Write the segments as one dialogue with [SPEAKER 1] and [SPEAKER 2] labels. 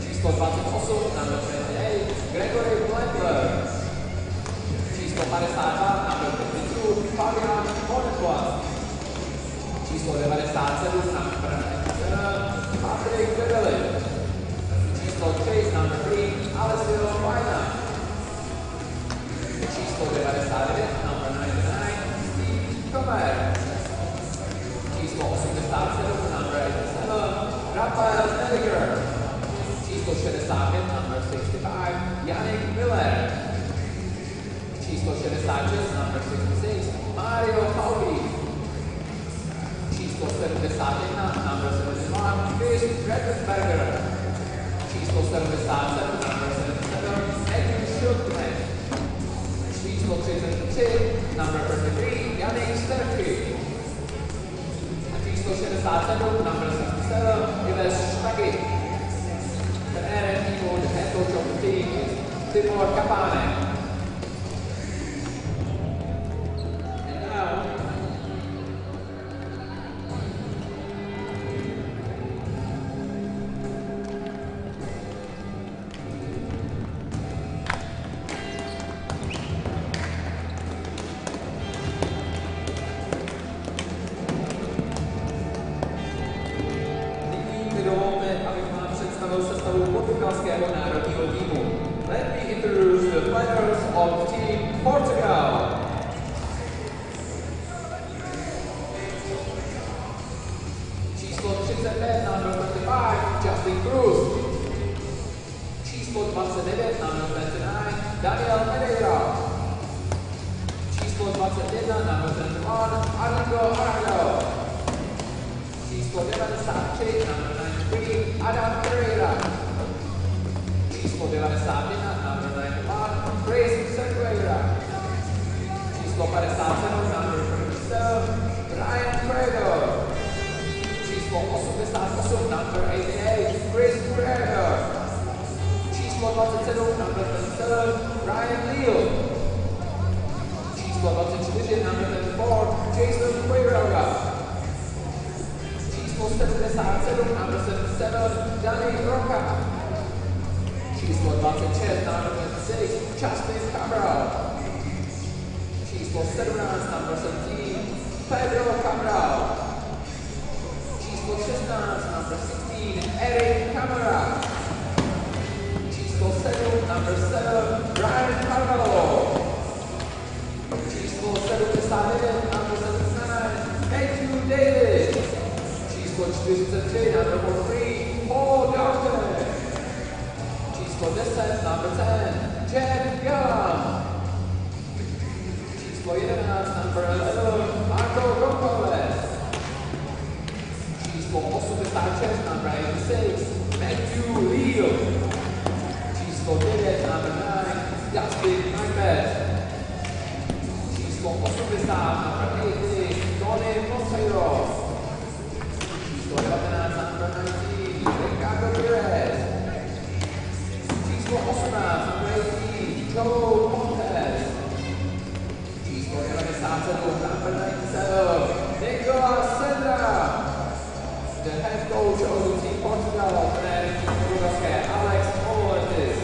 [SPEAKER 1] Číslo 28, number 28, Gregory Blendler. Číslo 52, number 52, Fabian Bonnepois. Číslo 97, number 97, Patrick Gerli. Číslo 3, number 3, Alessio Vajna. Číslo 99, number 99, Steve Comer. Číslo 87, number 87, Rafael Melliger. Číslo 65, number 65, Yannick Miller. Číslo 66, number 66, Mario Pauli. Číslo 71, number 71, Chris Rettenberger. Číslo 77, number 77, Matthew Schultman. Číslo 33, number 33, Yannick Sterky. Číslo 67, number 67, Ives Štagy. Trenérem týmu head coach of the team is Timur Kapánek. And now, sestavu portugalského národního týmu. Let me introduce the players of Team Portugal. Číslo 35, number 25, Justin Cruz. Číslo 29, number 29, Daniel Pereira. Číslo 21, number 21, Arlindo Aragao. Číslo 93, number 93, Adam Pereira. Číslo 91, number 91, Grace Cerqueira. Číslo 57, number 57, Brian Fredo. Číslo 88, number 88, Chris Fredo. Číslo 27, number 27, Ryan Leal. Číslo 24, number 24, Jason Queiroga. Číslo 77, number 77, Danny Roca. Číslo 26, number 26, Justin Cabral. Číslo 17, number 17, Pedro Cabral. Číslo 16, number 16, Eric Camara. Číslo 7, number 7, Brian Carvalho. Číslo 79, number 79, Matthew Davis. Číslo 43, number 43, Paul Dalton. Číslo 10, number 10, Jeff Young. Číslo 11, number 11, Marco Gonzalez. Číslo 86, number 86, Matthew Leal. Číslo 9, number 9, Dustin Macbeth. Číslo 80, number 80, Tony Monteiro. Číslo 19, number 19, Ricardo Perez. Číslo 18, number 18, Joe Montes. Číslo 97, number 97, Nicolas Sendra. The head coach of the Team Portugal, trenér portugalské Alex Oloventis.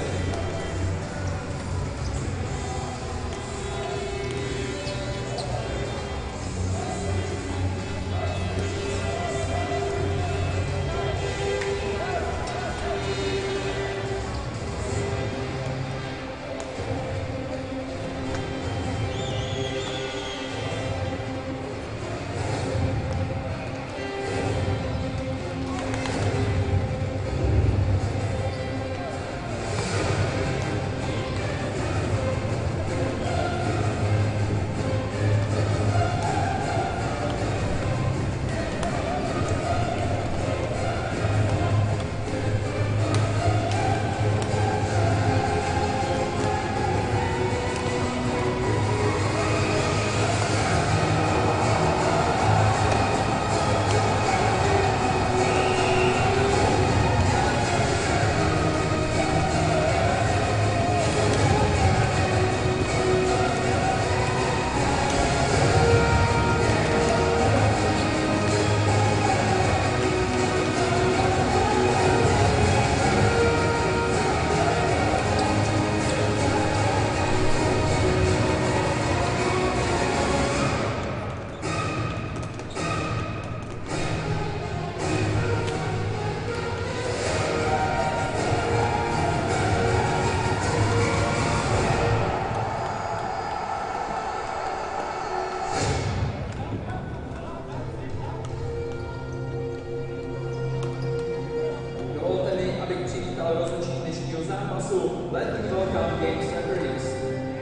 [SPEAKER 1] vyhrál rozhodčí dnešního zápasu Letní Welcome Games Series.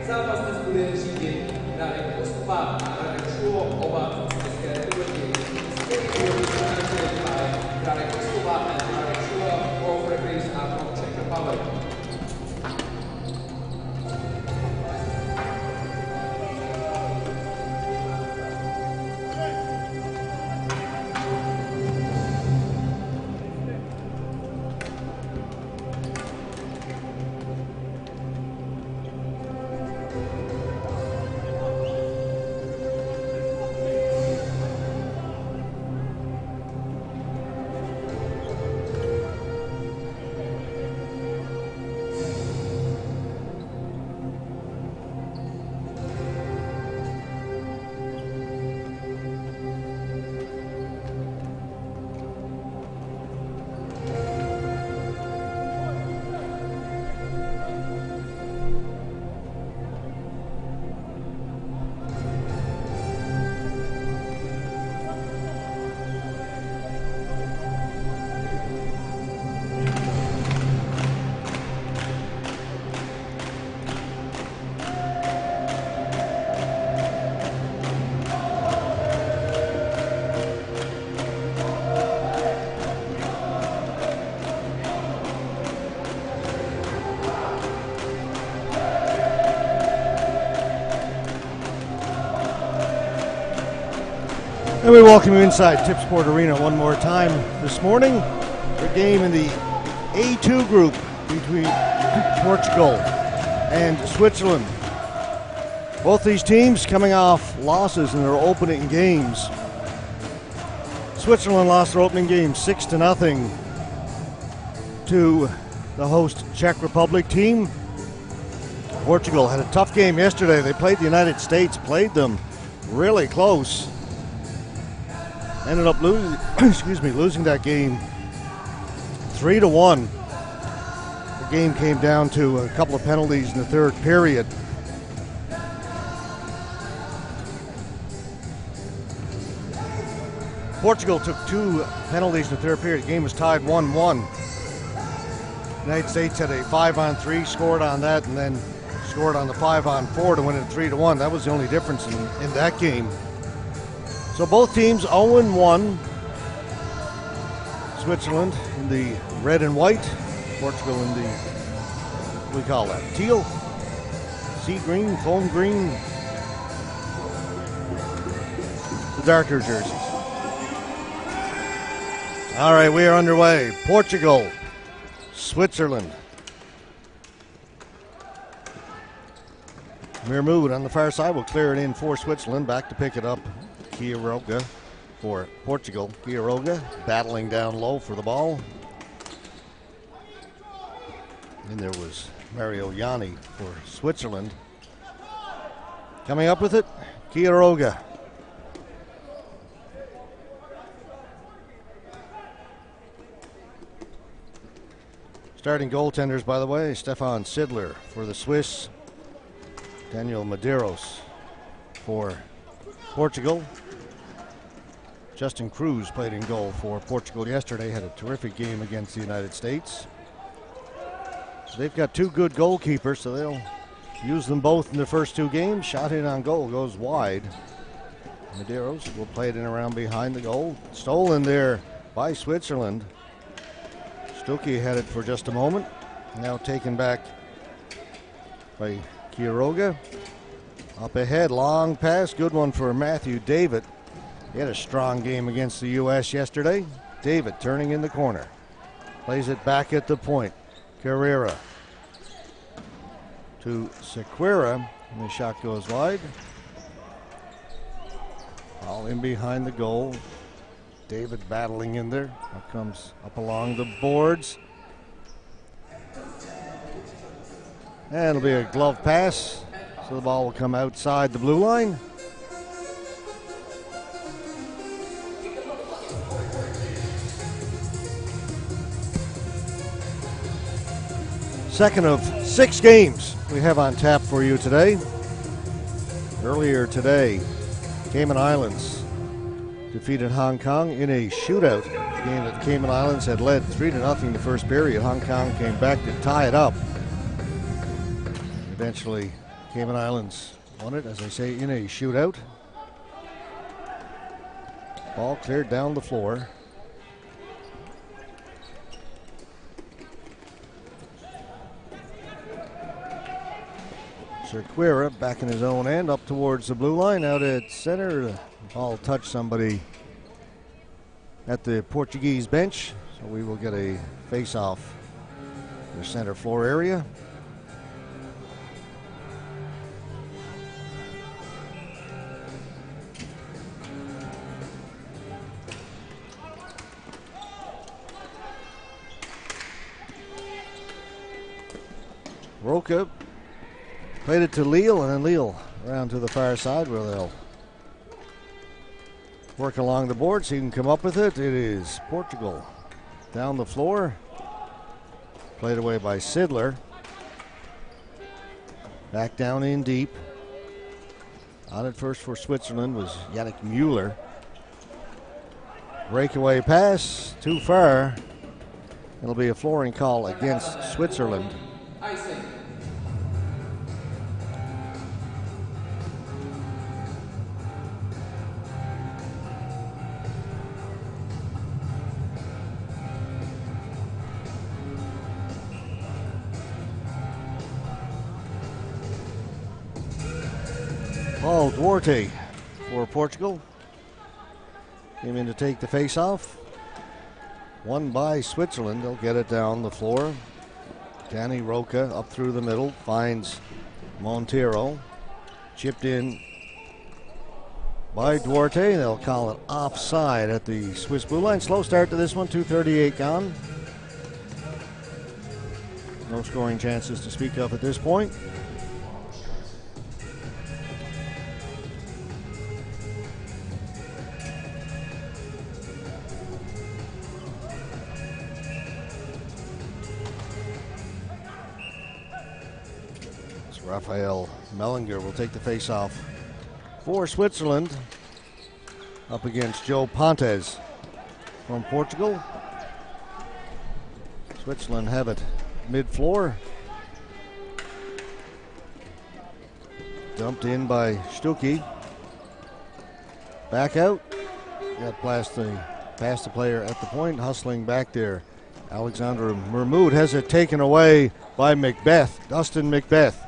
[SPEAKER 1] Zápas dnes bude řídit Radek Kostová a Radek Šulo, oba z České republiky. Radek Kostová a Radek Šulo, both referees are from Czech Republic.
[SPEAKER 2] And we welcome you inside Tip Sport Arena one more time this morning. The game in the A2 group between Portugal and Switzerland. Both these teams coming off losses in their opening games. Switzerland lost their opening game 6-0 to the host Czech Republic team. Portugal had a tough game yesterday. They played the United States, played them really close. Ended up losing that game 3-1. The game came down to a couple of penalties in the third period. Portugal took 2 penalties in the third period. The game was tied 1-1. The United States had a 5-on-3, scored on that, and then scored on the 5-on-4 to win it 3-1. That was the only difference in that game. So both teams 0-1. Switzerland in the red and white. Portugal in the, what do we call that? Teal? Sea green? Foam green? The darker jerseys. All right, we are underway. Portugal, Switzerland. Mermoud on the far side will clear it in for Switzerland. Back to pick it up. Quiroga for Portugal. Quiroga battling down low for the ball. And there was Mario Yanni for Switzerland. Coming up with it, Quiroga. Starting goaltenders, by the way, Stefan Sidler for the Swiss. Daniel Medeiros for Portugal. Justin Cruz played in goal for Portugal yesterday, had a terrific game against the United States. They've got 2 good goalkeepers, so they'll use them both in the first 2 games. Shot in on goal goes wide. Medeiros will play it in around behind the goal. Stolen there by Switzerland. Stuckey had it for just a moment. Now taken back by Quiroga. Up ahead, long pass, good one for Matthew David. He had a strong game against the U.S. yesterday. David turning in the corner. Plays it back at the point. Carrera to Sequeira, and the shot goes wide. All in behind the goal. David battling in there. Now comes up along the boards. And it'll be a glove pass. So the ball will come outside the blue line. Second of 6 games we have on tap for you today. Earlier today, Cayman Islands defeated Hong Kong in a shootout. The game that the Cayman Islands had led 3-0 the first period. Hong Kong came back to tie it up. Eventually, Cayman Islands won it, as I say, in a shootout. Ball cleared down the floor. Cerqueira back in his own end, up towards the blue line, out at center. The ball touched somebody at the Portuguese bench, so we will get a face-off in the center floor area. Roca played it to Leal, and then Leal around to the far side where they'll work along the board so you can come up with it. It is Portugal down the floor. Played away by Sidler. Back down in deep. On at first for Switzerland was Yannick Mueller. Breakaway pass, too far. It'll be a flooring call against Switzerland. Paul Duarte for Portugal came in to take the face-off. Won by Switzerland. They'll get it down the floor. Danny Roca up through the middle, finds Montero. Chipped in by Duarte. They'll call it offside at the Swiss blue line. Slow start to this one, 2:38 gone. No scoring chances to speak of at this point. Rafael Mellinger will take the face-off for Switzerland up against Joe Pontes from Portugal. Switzerland have it mid-floor. Dumped in by Stuckey. Back out. Got past the player at the point, hustling back there. Alexander Mermoud has it taken away by Macbeth, Dustin Macbeth.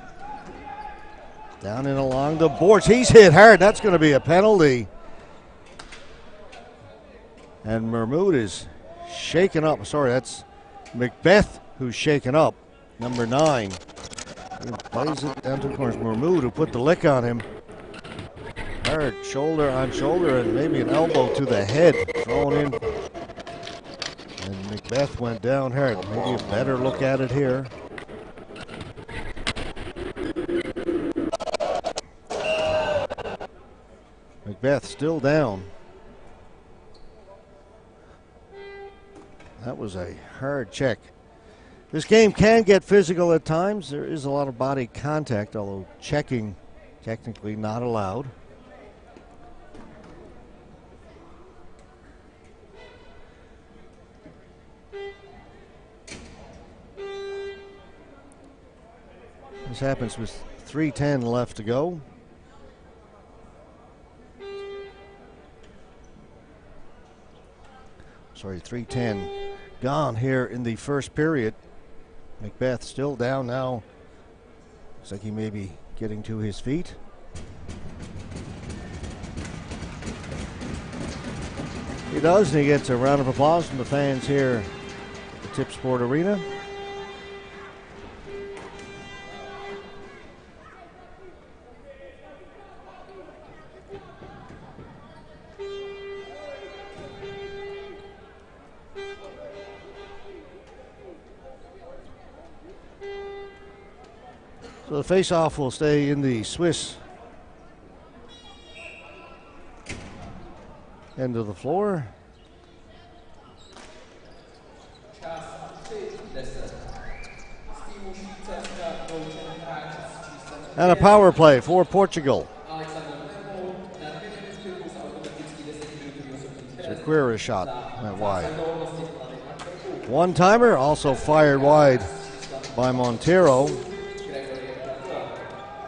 [SPEAKER 2] Down and along the boards. He's hit hard. That's going to be a penalty. And Mermoud is shaken up. Sorry, that's Macbeth who's shaken up. Number 9. He plays it down to the corners. Mermoud who put the lick on him. Hard, shoulder on shoulder, and maybe an elbow to the head thrown in. And Macbeth went down hard. Maybe a better look at it here. Macbeth still down. That was a hard check. This game can get physical at times. There is a lot of body contact, although checking technically not allowed. This happens with 3:10 left to go. Sorry, 3:10 gone here in the first period. Macbeth still down now. Looks like he may be getting to his feet. He does, and he gets a round of applause from the fans here at the Tip Sport Arena. So the face-off will stay in the Swiss end of the floor. And a power play for Portugal. Cerqueira shot went wide. One-timer also fired wide by Montero.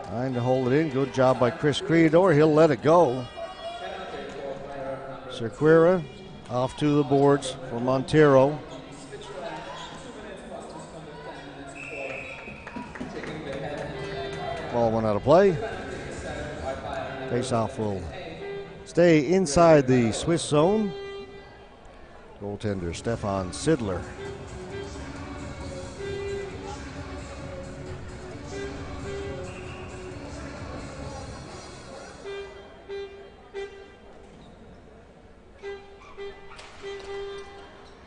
[SPEAKER 2] Trying to hold it in. Good job by Chris Creador. He'll let it go. Cerqueira off to the boards for Montero. Ball went out of play. Face-off will stay inside the Swiss zone. Goaltender Stefan Sidler.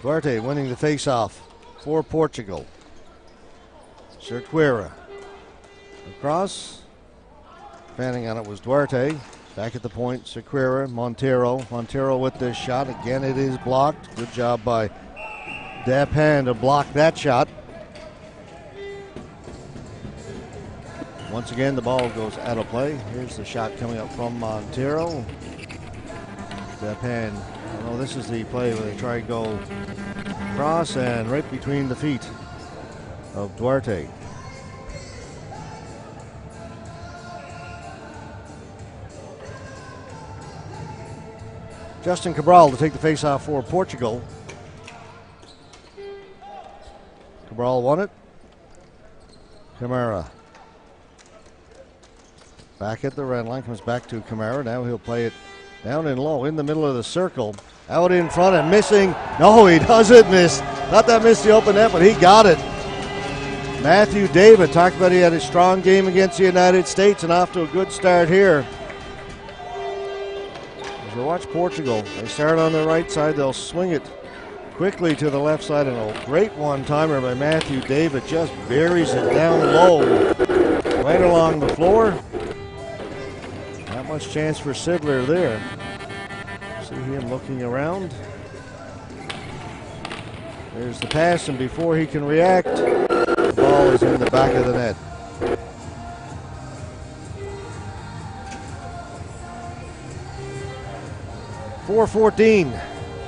[SPEAKER 2] Duarte winning the face-off for Portugal. Cerqueira across. Fanning on it was Duarte. Back at the point, Cerqueira, Montero. Montero with this shot. Again, it is blocked. Good job by Dapan to block that shot. Once again, the ball goes out of play. Here's the shot coming up from Montero. Dapan, this is the play where they try to go cross and right between the feet of Duarte. Justin Cabral to take the face-off for Portugal. Cabral won it. Camara. Back at the red line, comes back to Camara. Now he'll play it down and low in the middle of the circle. Out in front and missing. No, he doesn't miss. Thought that missed the open net, but he got it. Matthew David talked about he had a strong game against the United States and off to a good start here. As you watch Portugal, they start on the right side. They'll swing it quickly to the left side, and a great one-timer by Matthew David just buries it down low right along the floor. Not much chance for Sidler there. See him looking around. There's the pass, and before he can react, the ball is in the back of the net. .4:14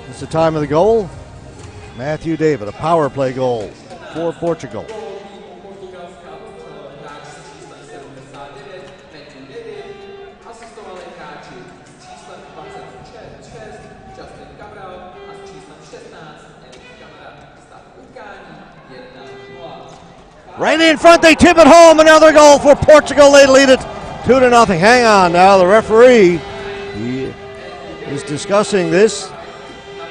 [SPEAKER 2] is the time of the goal. Matthew David, a power play goal for Portugal. Right in front, they tip it home. Another goal for Portugal. They lead it 2-0. Hang on now, the referee is discussing this.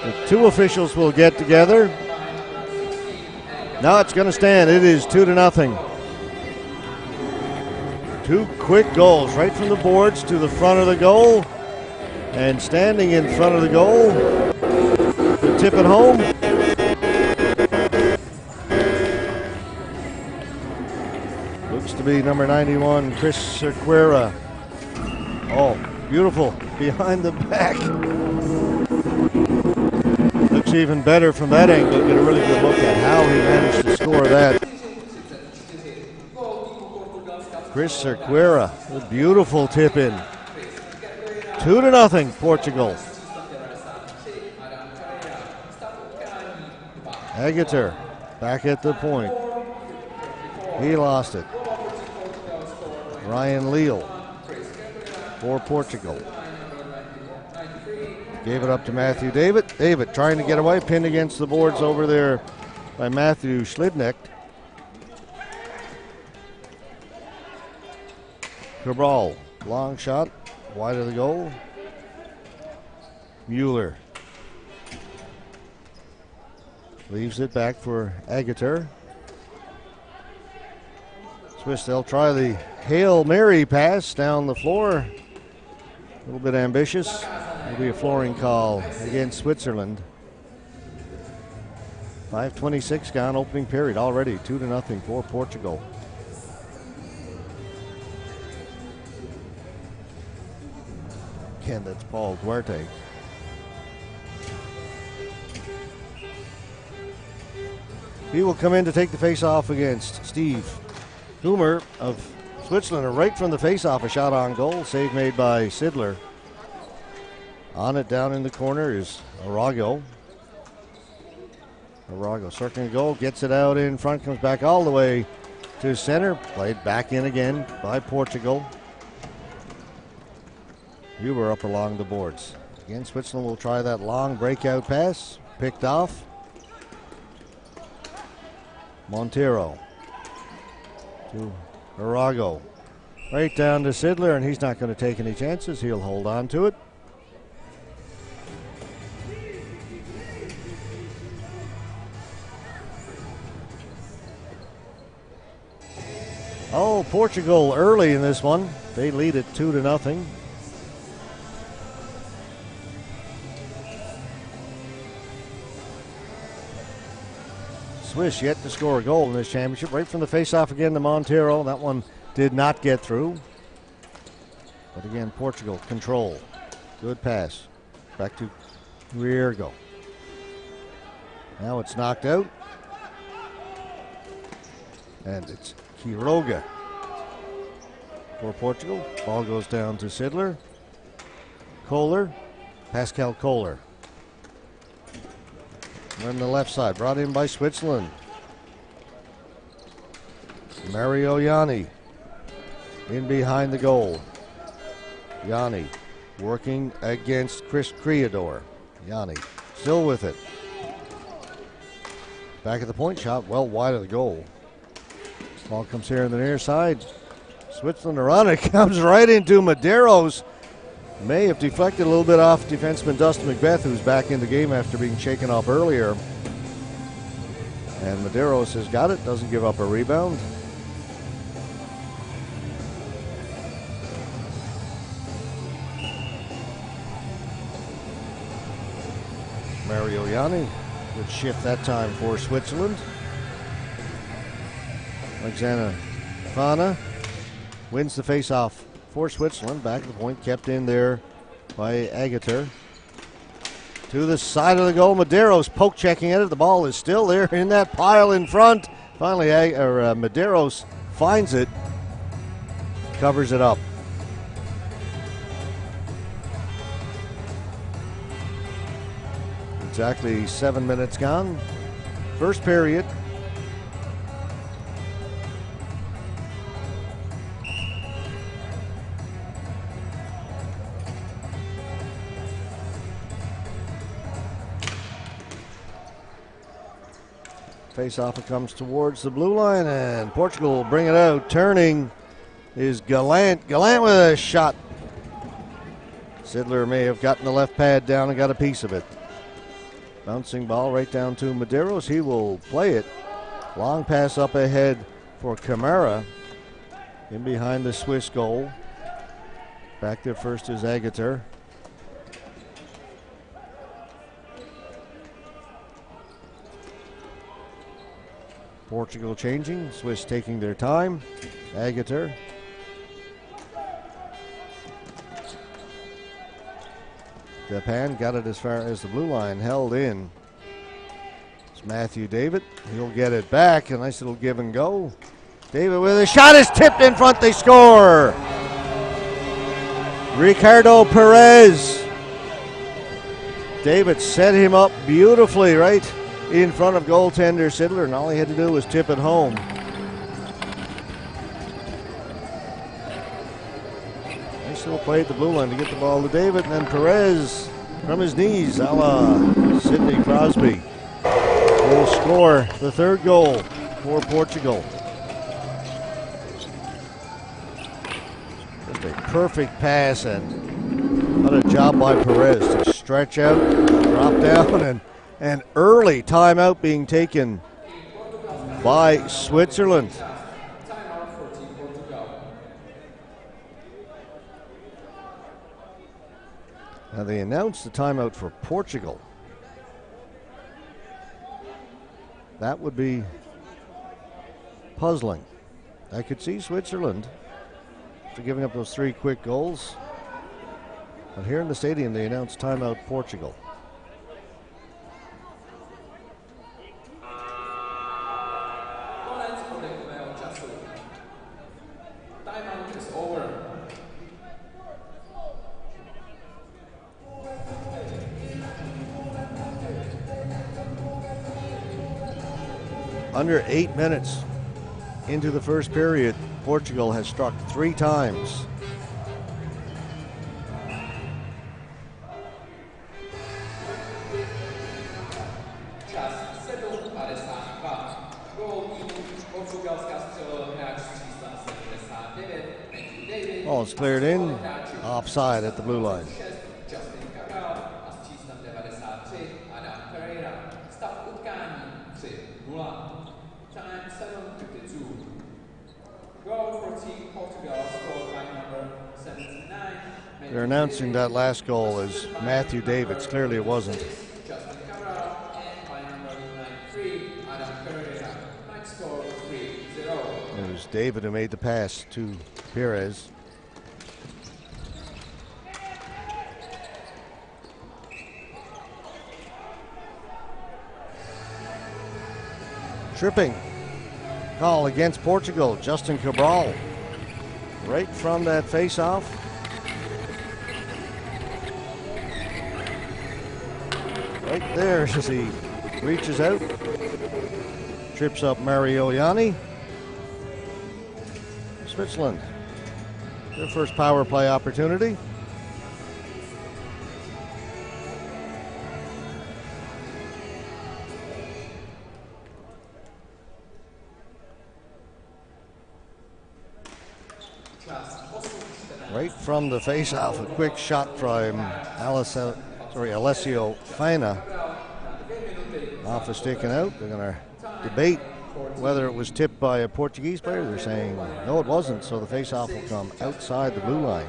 [SPEAKER 2] The two officials will get together. Now it's going to stand. It is 2-0. Two quick goals right from the boards to the front of the goal. And standing in front of the goal to tip it home. Looks to be number 91, Chris Cerqueira. Oh, beautiful. Behind the back. Looks even better from that angle. Get a really good look at how he managed to score that. Chris Cerqueira, a beautiful tip in. 2-0 Portugal. Agutter back at the point. He lost it. Ryan Leal for Portugal. Gave it up to Matthew David. David trying to get away, pinned against the boards over there by Matthew Schlidneck. Cabral, long shot, wide of the goal. Mueller leaves it back for Agutter. Swiss, they'll try the Hail Mary pass down the floor. A little bit ambitious. It'll be a flooring call against Switzerland. 5:26 gone, opening period already. 2-0 for Portugal. Again, that's Paul Duarte. He will come in to take the face-off against Steve Humer of Switzerland. Right from the face-off, a shot on goal. Save made by Sidler. On it down in the corner is Arago circling the goal, gets it out in front, comes back all the way to center, played back in again by Portugal. Huber up along the boards. Again, Switzerland will try that long breakout pass, picked off. Montero to Arago. Right down to Sidler, and he's not going to take any chances. He'll hold on to it. Oh, Portugal early in this one. They lead it 2-0. Swiss yet to score a goal in this championship. Right from the face-off again to Montero. That one did not get through. But again, Portugal control. Good pass. Back to Riergo. Now it's knocked out. And it's Quiroga for Portugal. Ball goes down to Sidler. Kohler. Pascal Kohler. On the left side, brought in by Switzerland. Mario Yanni in behind the goal. Yanni working against Chris Criador. Yanni still with it. Back at the point, shot well wide of the goal. Ball comes here on the near side. Switzerland are on it, comes right into Medeiros. May have deflected a little bit off defenseman Dustin McBeth, who's back in the game after being shaken off earlier. And Medeiros has got it, doesn't give up a rebound. Mario Yanni would shift that time for Switzerland. Alexander Fana wins the face-off for Switzerland. Back at the point, kept in there by Agater. To the side of the goal, Medeiros poke checking at it. The ball is still there in that pile in front. Finally, Medeiros finds it, covers it up. Exactly 7 minutes gone. First period. Face-off, it comes towards the blue line, and Portugal will bring it out. Turning is Gallant. Gallant with a shot. Sidler may have gotten the left pad down and got a piece of it. Bouncing ball right down to Medeiros. He will play it. Long pass up ahead for Camara. In behind the Swiss goal. Back there first is Agater. Portugal changing, Swiss taking their time. Agater. Japan got it as far as the blue line, held in. It's Matthew David. He'll get it back. A nice little give and go. David with a shot is tipped in front. They score. Ricardo Perez. David set him up beautifully right in front of goaltender Sidler, and all he had to do was tip it home. Nice little play at the blue line to get the ball to David, and then Perez from his knees, a la Sidney Crosby, will score the third goal for Portugal. Just a perfect pass, and what a job by Perez to stretch out, drop down, and an early timeout being taken by Switzerland. Now they announced the timeout for Portugal. That would be puzzling. I could see Switzerland after giving up those 3 quick goals. But here in the stadium they announced timeout Portugal. Under 8 minutes into the first period, Portugal has struck 3 times. Ball is cleared in, offside at the blue line. They're announcing that last goal as Matthew Davids. Clearly it wasn't. It was David who made the pass to Perez. Tripping call against Portugal. Justin Cabral right from that face-off. Right there as he reaches out. Trips up Mario Yanni. Switzerland, their first power play opportunity. Right from the face-off, a quick shot from Alessio Faina. Off is taken out. They're going to debate whether it was tipped by a Portuguese player. They're saying no, it wasn't, so the face-off will come outside the blue line.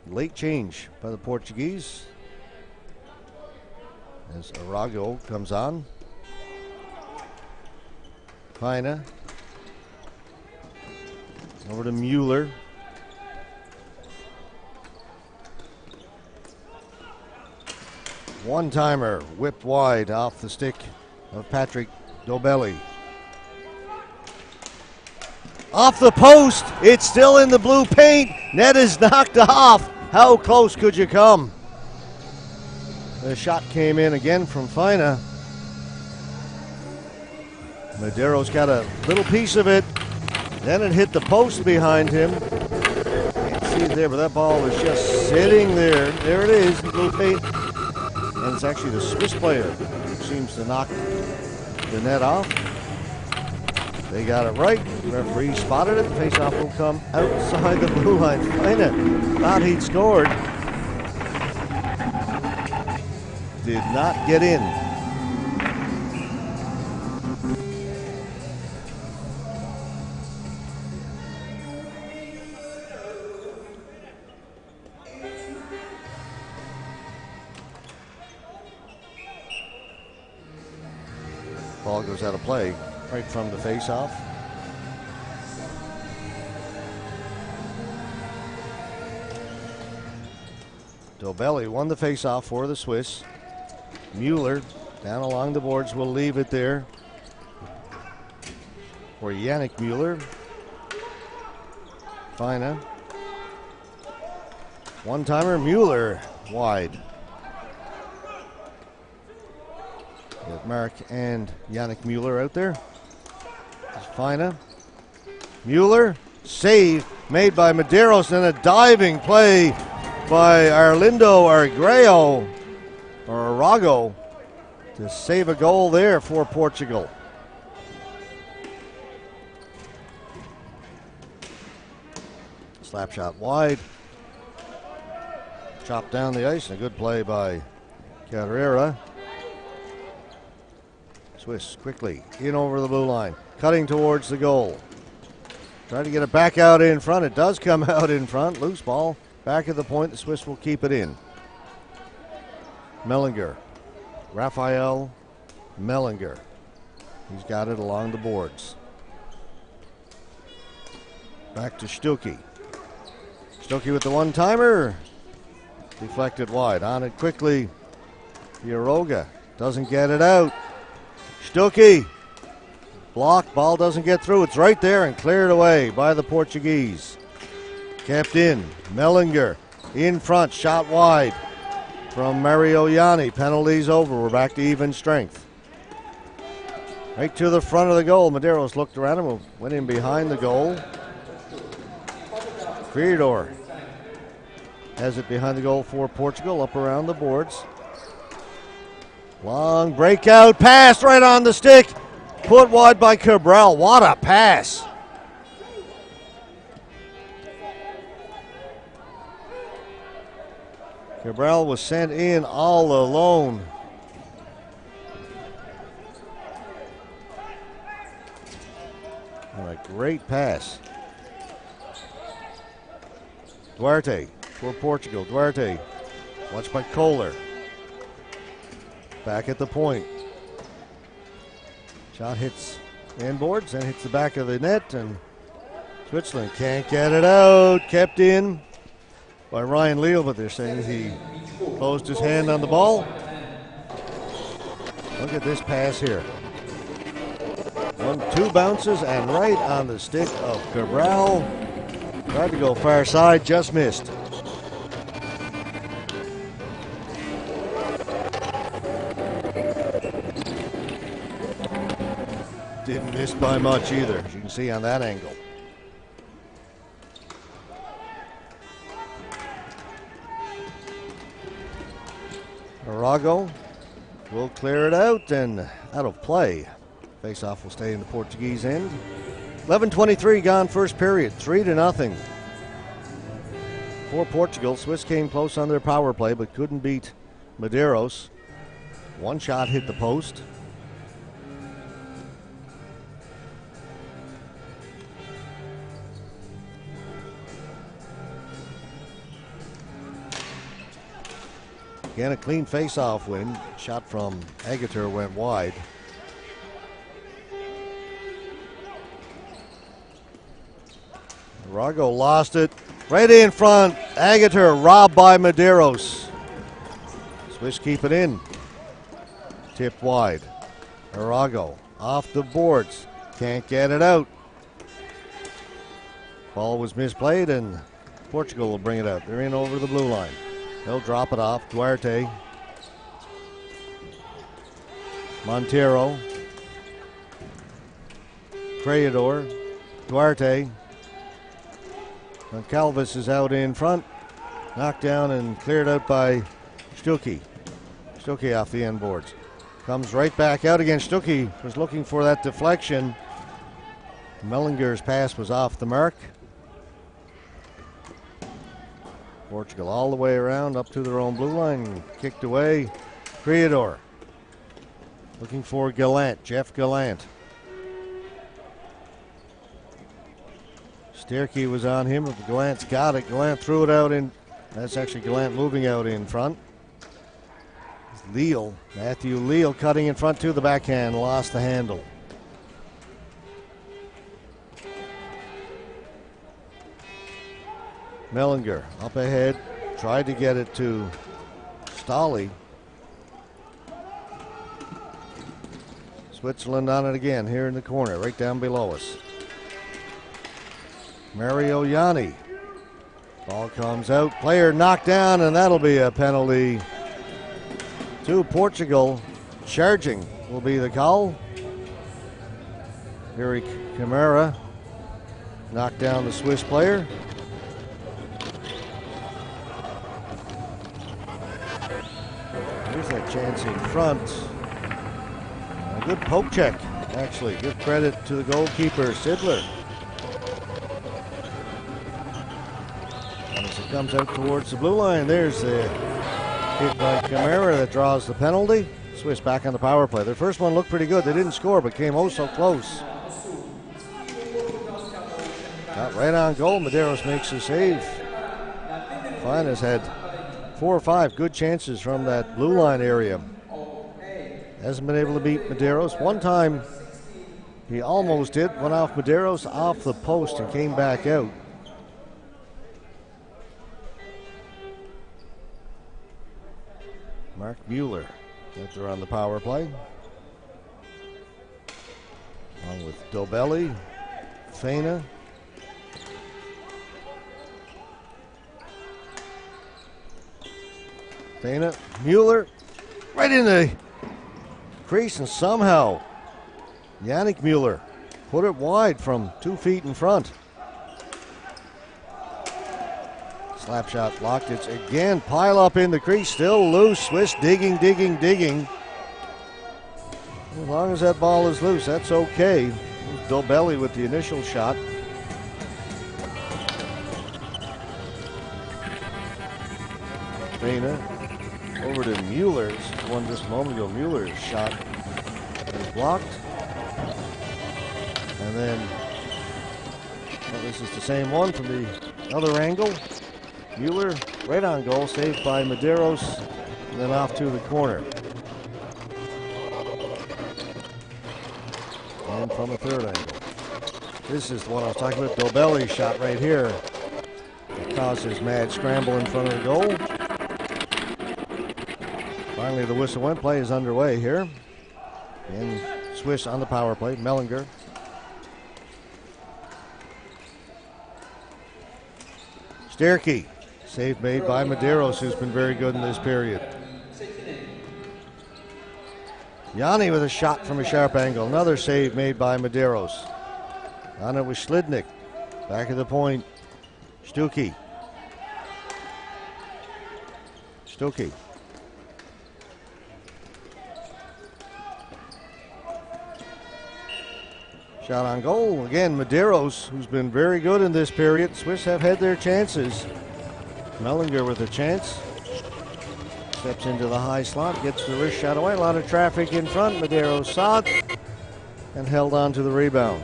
[SPEAKER 2] Late change by the Portuguese as Arago comes on. Faina over to Mueller. One-timer whipped wide off the stick of Patrick Dobelli. Off the post, it's still in the blue paint. Net is knocked off. How close could you come? The shot came in again from Faina. Medeiros got a little piece of it. Then it hit the post behind him. Can't see it there, but that ball was just sitting there. There it is, in blue paint. And it's actually the Swiss player who seems to knock the net off. They got it right. The referee spotted it. The faceoff will come outside the blue line. Faina thought he'd scored. Did not get in. Ball goes out of play right from the face-off. Dobelli won the face-off for the Swiss. Mueller down along the boards will leave it there for Yannick Mueller. Faina. One-timer, Mueller wide. Got Mark and Yannick Mueller out there. Faina. Mueller, save made by Medeiros, and a diving play by Arlindo Arago to save a goal there for Portugal. Slap shot wide. Chopped down the ice, and a good play by Carrera. Swiss quickly in over the blue line, cutting towards the goal. Trying to get it back out in front. It does come out in front. Loose ball. Back at the point. The Swiss will keep it in. Mellinger. Raphael Mellinger. He's got it along the boards. Back to Stuckey. Stuckey with the one-timer. Deflected wide. On it quickly. Quiroga doesn't get it out. Stuckey blocked. Ball doesn't get through. It's right there and cleared away by the Portuguese. Kept in. Mellinger in front. Shot wide from Mario Yanni. Penalties over. We're back to even strength. Right to the front of the goal. Medeiros looked around him, went in behind the goal. Creador has it behind the goal for Portugal, up around the boards. Long breakout pass right on the stick. Put wide by Cabral. What a pass. Cabral was sent in all alone. What a great pass. Duarte for Portugal. Duarte watched by Kohler. Back at the point. Shot hits inboards and hits the back of the net, and Switzerland can't get it out. Kept in by Ryan Leal, but they're saying he closed his hand on the ball. Look at this pass here. 1-2 bounces and right on the stick of Cabral. Tried to go far side, just missed. Didn't miss by much either, as you can see on that angle. Arago will clear it out and out of play. Face-off will stay in the Portuguese end. 11:23 gone first period, 3-0. For Portugal, Swiss came close on their power play but couldn't beat Medeiros. One shot hit the post. Again, a clean face-off win. Shot from Agater went wide. Arago lost it. Right in front. Agater robbed by Medeiros. Swiss keep it in. Tipped wide. Arago off the boards. Can't get it out. Ball was misplayed and Portugal will bring it out. They're in over the blue line. They'll drop it off. Duarte. Montero. Creador. Duarte. And Calvis is out in front. Knocked down and cleared out by Stuckey. Stuckey off the end boards. Comes right back out again. Stuckey was looking for that deflection. Mellinger's pass was off the mark. Portugal all the way around up to their own blue line. Kicked away. Creador. Looking for Gallant. Jeff Gallant. Sterkey was on him, but Gallant's got it. Gallant threw it out in. That's actually Gallant moving out in front. Leal. Matthew Leal cutting in front to the backhand. Lost the handle. Mellinger up ahead, tried to get it to Stolly. Switzerland on it again here in the corner, right down below us. Mario Yanni. Ball comes out, player knocked down, and that'll be a penalty to Portugal. Charging will be the call. Eric Camara knocked down the Swiss player. Here's that chance in front. A good poke check, actually. Give credit to the goalkeeper, Sidler. And as it comes out towards the blue line, there's the hit by Camara that draws the penalty. Swiss back on the power play. Their first one looked pretty good. They didn't score, but came oh so close. Got right on goal. Medeiros makes a save. Fine has had 4 or 5 good chances from that blue line area. Hasn't been able to beat Medeiros. One time he almost did. Went off Medeiros, off the post, and came back out. Mark Mueller, they're on the power play. Along with Dobelli, Fena. Fena, Mueller, right in the crease, and somehow Yannick Mueller put it wide from 2 feet in front. Slap shot blocked. It's again pile up in the crease, still loose. Swiss digging. As long as that ball is loose, that's okay. Dobelli with the initial shot. Fena over to Mueller's one just a moment ago. Mueller's shot is blocked. And then, well, this is the same one from the other angle. Mueller right on goal, saved by Medeiros, and then off to the corner. And from a third angle. This is the one I was talking about. Dobelli's shot right here. It causes mad scramble in front of the goal. Finally, the whistle went. Play is underway here. And Swiss on the power play. Mellinger. Sterke. Save made by Medeiros, who's been very good in this period. Yanni with a shot from a sharp angle. Another save made by Medeiros. On it was Slidnik. Back of the point. Stuckey. Shot on goal. Again, Medeiros, who's been very good in this period. Swiss have had their chances. Mellinger with a chance. Steps into the high slot, gets the wrist shot away. A lot of traffic in front. Medeiros saw it and held on to the rebound.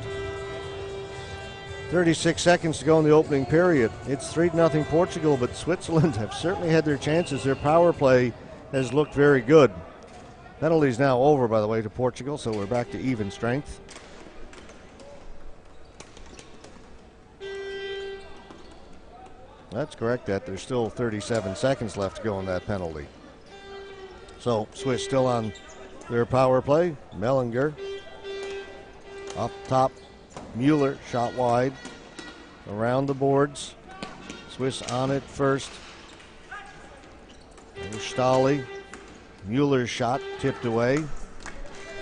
[SPEAKER 2] 36 seconds to go in the opening period. It's 3-0 Portugal, but Switzerland have certainly had their chances. Their power play has looked very good. Penalty's now over, by the way, to Portugal, so we're back to even strength. That's correct, that there's still 37 seconds left to go in that penalty. So Swiss still on their power play. Mellinger up top. Mueller shot wide around the boards. Swiss on it first. Stali. Mueller's shot tipped away.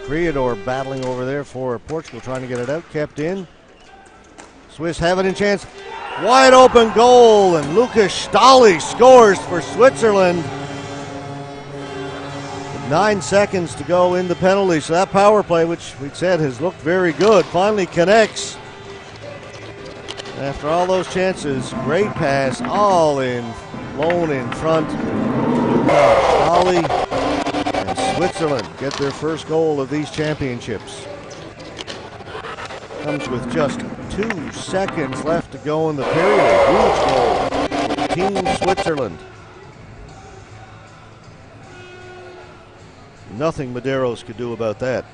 [SPEAKER 2] Creador battling over there for Portugal, trying to get it out. Kept in. Swiss have it in chance. Wide open goal, and Lucas Stali scores for Switzerland. 9 seconds to go in the penalty, so that power play, which we said has looked very good, finally connects. After all those chances, great pass, all in, blown in front. Lucas Stali and Switzerland get their first goal of these championships. Comes with just 2 seconds left to go in the period. A huge goal for Team Switzerland. Nothing Medeiros could do about that.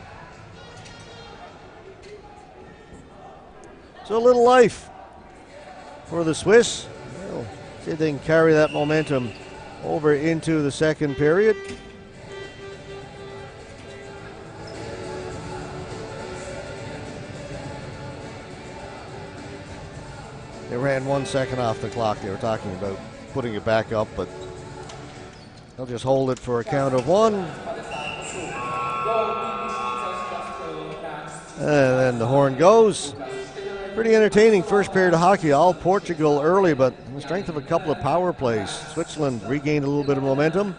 [SPEAKER 2] So a little life for the Swiss. Well, see if they can carry that momentum over into the second period. They ran 1 second off the clock. They were talking about putting it back up, but they'll just hold it for a count of 1. And then the horn goes. Pretty entertaining first period of hockey. All Portugal early, but on the strength of a couple of power plays, Switzerland regained a little bit of momentum.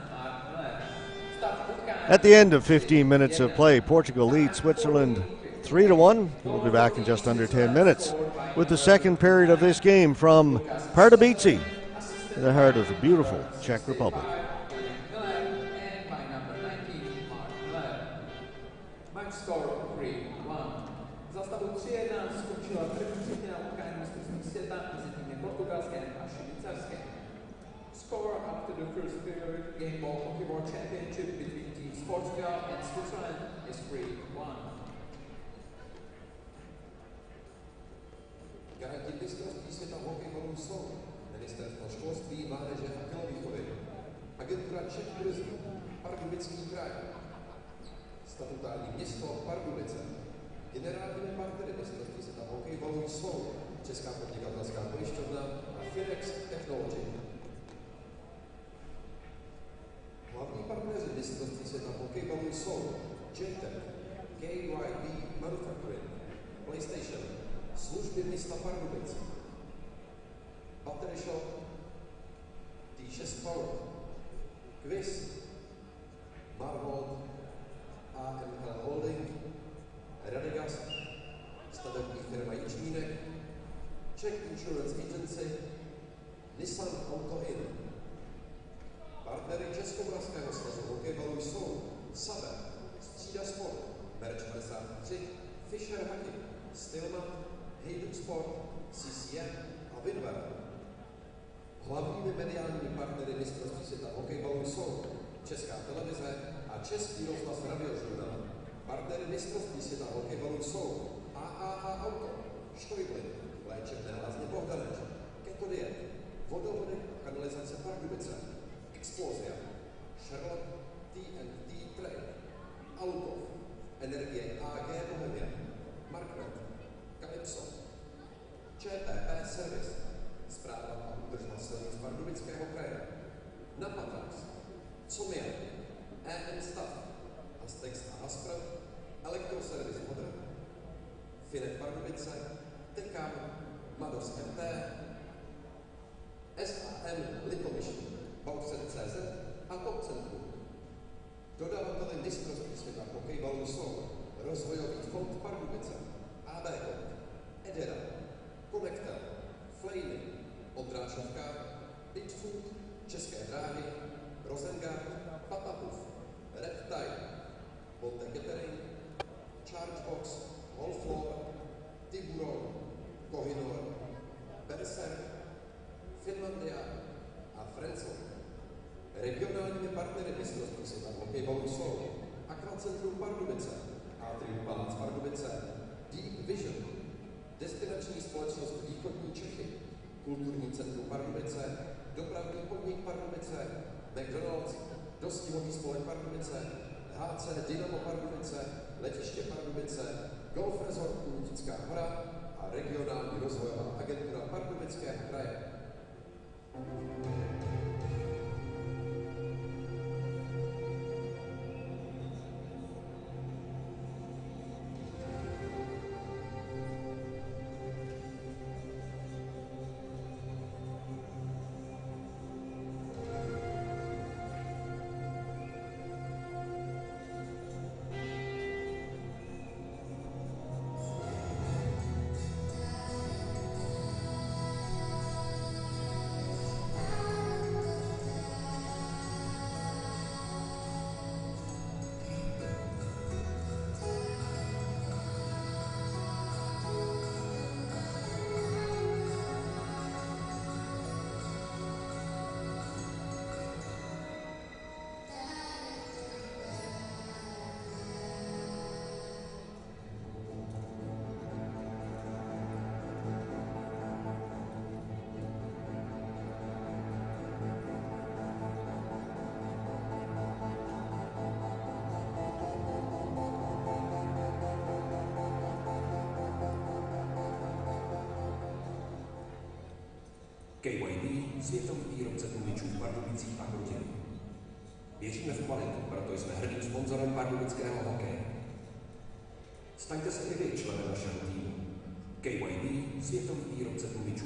[SPEAKER 2] At the end of 15 minutes of play, Portugal leads Switzerland 3-1. We'll be back in just under 10 minutes with the second period of this game from Pardubice, in the heart of the beautiful Czech Republic.
[SPEAKER 1] Score after the first period game of Hockey World Championship between teams Portugal and Switzerland is 3-1.
[SPEAKER 3] Garanti mistrovství světa v hokeji jsou Ministerstvo školství, mládeže a tělovýchovy, agentura Czech Tourism, Pardubický kraj, statutární město Pardubice, Generálními partnery mistrovství světa v hokejbalu jsou Česká podnikatelská pojišťovna a Finex Technology. Hlavní partneři mistrovství světa v hokejbalu jsou JTEC, KYB Manufacturing, PlayStation, služby města Pardubic, Battery Shop, T6 Power, Quiz, Marvold, AML Holding, Radegast, stavební firma Jičmínek, Czech Insurance Agency, Nissan Auto In. Partnery Českomoravského svazu hokejbalu jsou Saber, Střída Sport, Merch 53, Fischer Hacky, Stillman, Hayduk Sport, CCM a Winware. Hlavními mediálními partnery mistrovství světa v hokejbalu jsou Česká televize a Český rozhlas Radiožurnál. Partnery mistrovství světa v hokejbalu jsou AAA Auto, Štojblin, Léčebné lázně Bohdaneč, Keto Diet, Vodovody a kanalizace Pardubice, Explozia, Charlotte TNT Trade, Alukov, Energie AG Bohemia, Marknet, Calypso, ČPP Service, Správa a údržba silnic Pardubického kraje, Napatrax, Comia, EM Stav, Astex a Haspr, Elektroservice Modr, Finet Pardubice, Tekam, Mados MT, SAM Litomyšl, Bauxet.cz a Top Centrum. Dodavateli mistrovství světa v hokejbalu jsou Rozvojový fond Pardubice, AB Edera, Connectel, Flamy, Odrážovka, Bitfood, České dráhy, Rosengard, Patapuf, Red Tide, Monte Catering, Chargebox, Wallfloor, Tiburon, Kohinor, Berserk, Finlandia a Frenzel. Regionálními partnery mistrovství světa v hokejbalu jsou Aquacentrum Pardubice, Atrium Palác Pardubice, Deep Vision, Destinační společnost Východní Čechy, Kulturní centrum Pardubice, Dopravní podnik Pardubice, McDonald's, Dostihový spolek Pardubice, HC Dynamo Pardubice, Letiště Pardubice, Golf Resort Kurutická hora a regionální rozvojová agentura Pardubického kraje.
[SPEAKER 4] KYB, světový výrobce tlumičů v Pardubicích a Chrudění. Věříme v kvalitu, proto jsme hrdým sponzorem pardubického hokeje. Staňte se i vy členem našeho týmu. KYB, světový výrobce tlumičů.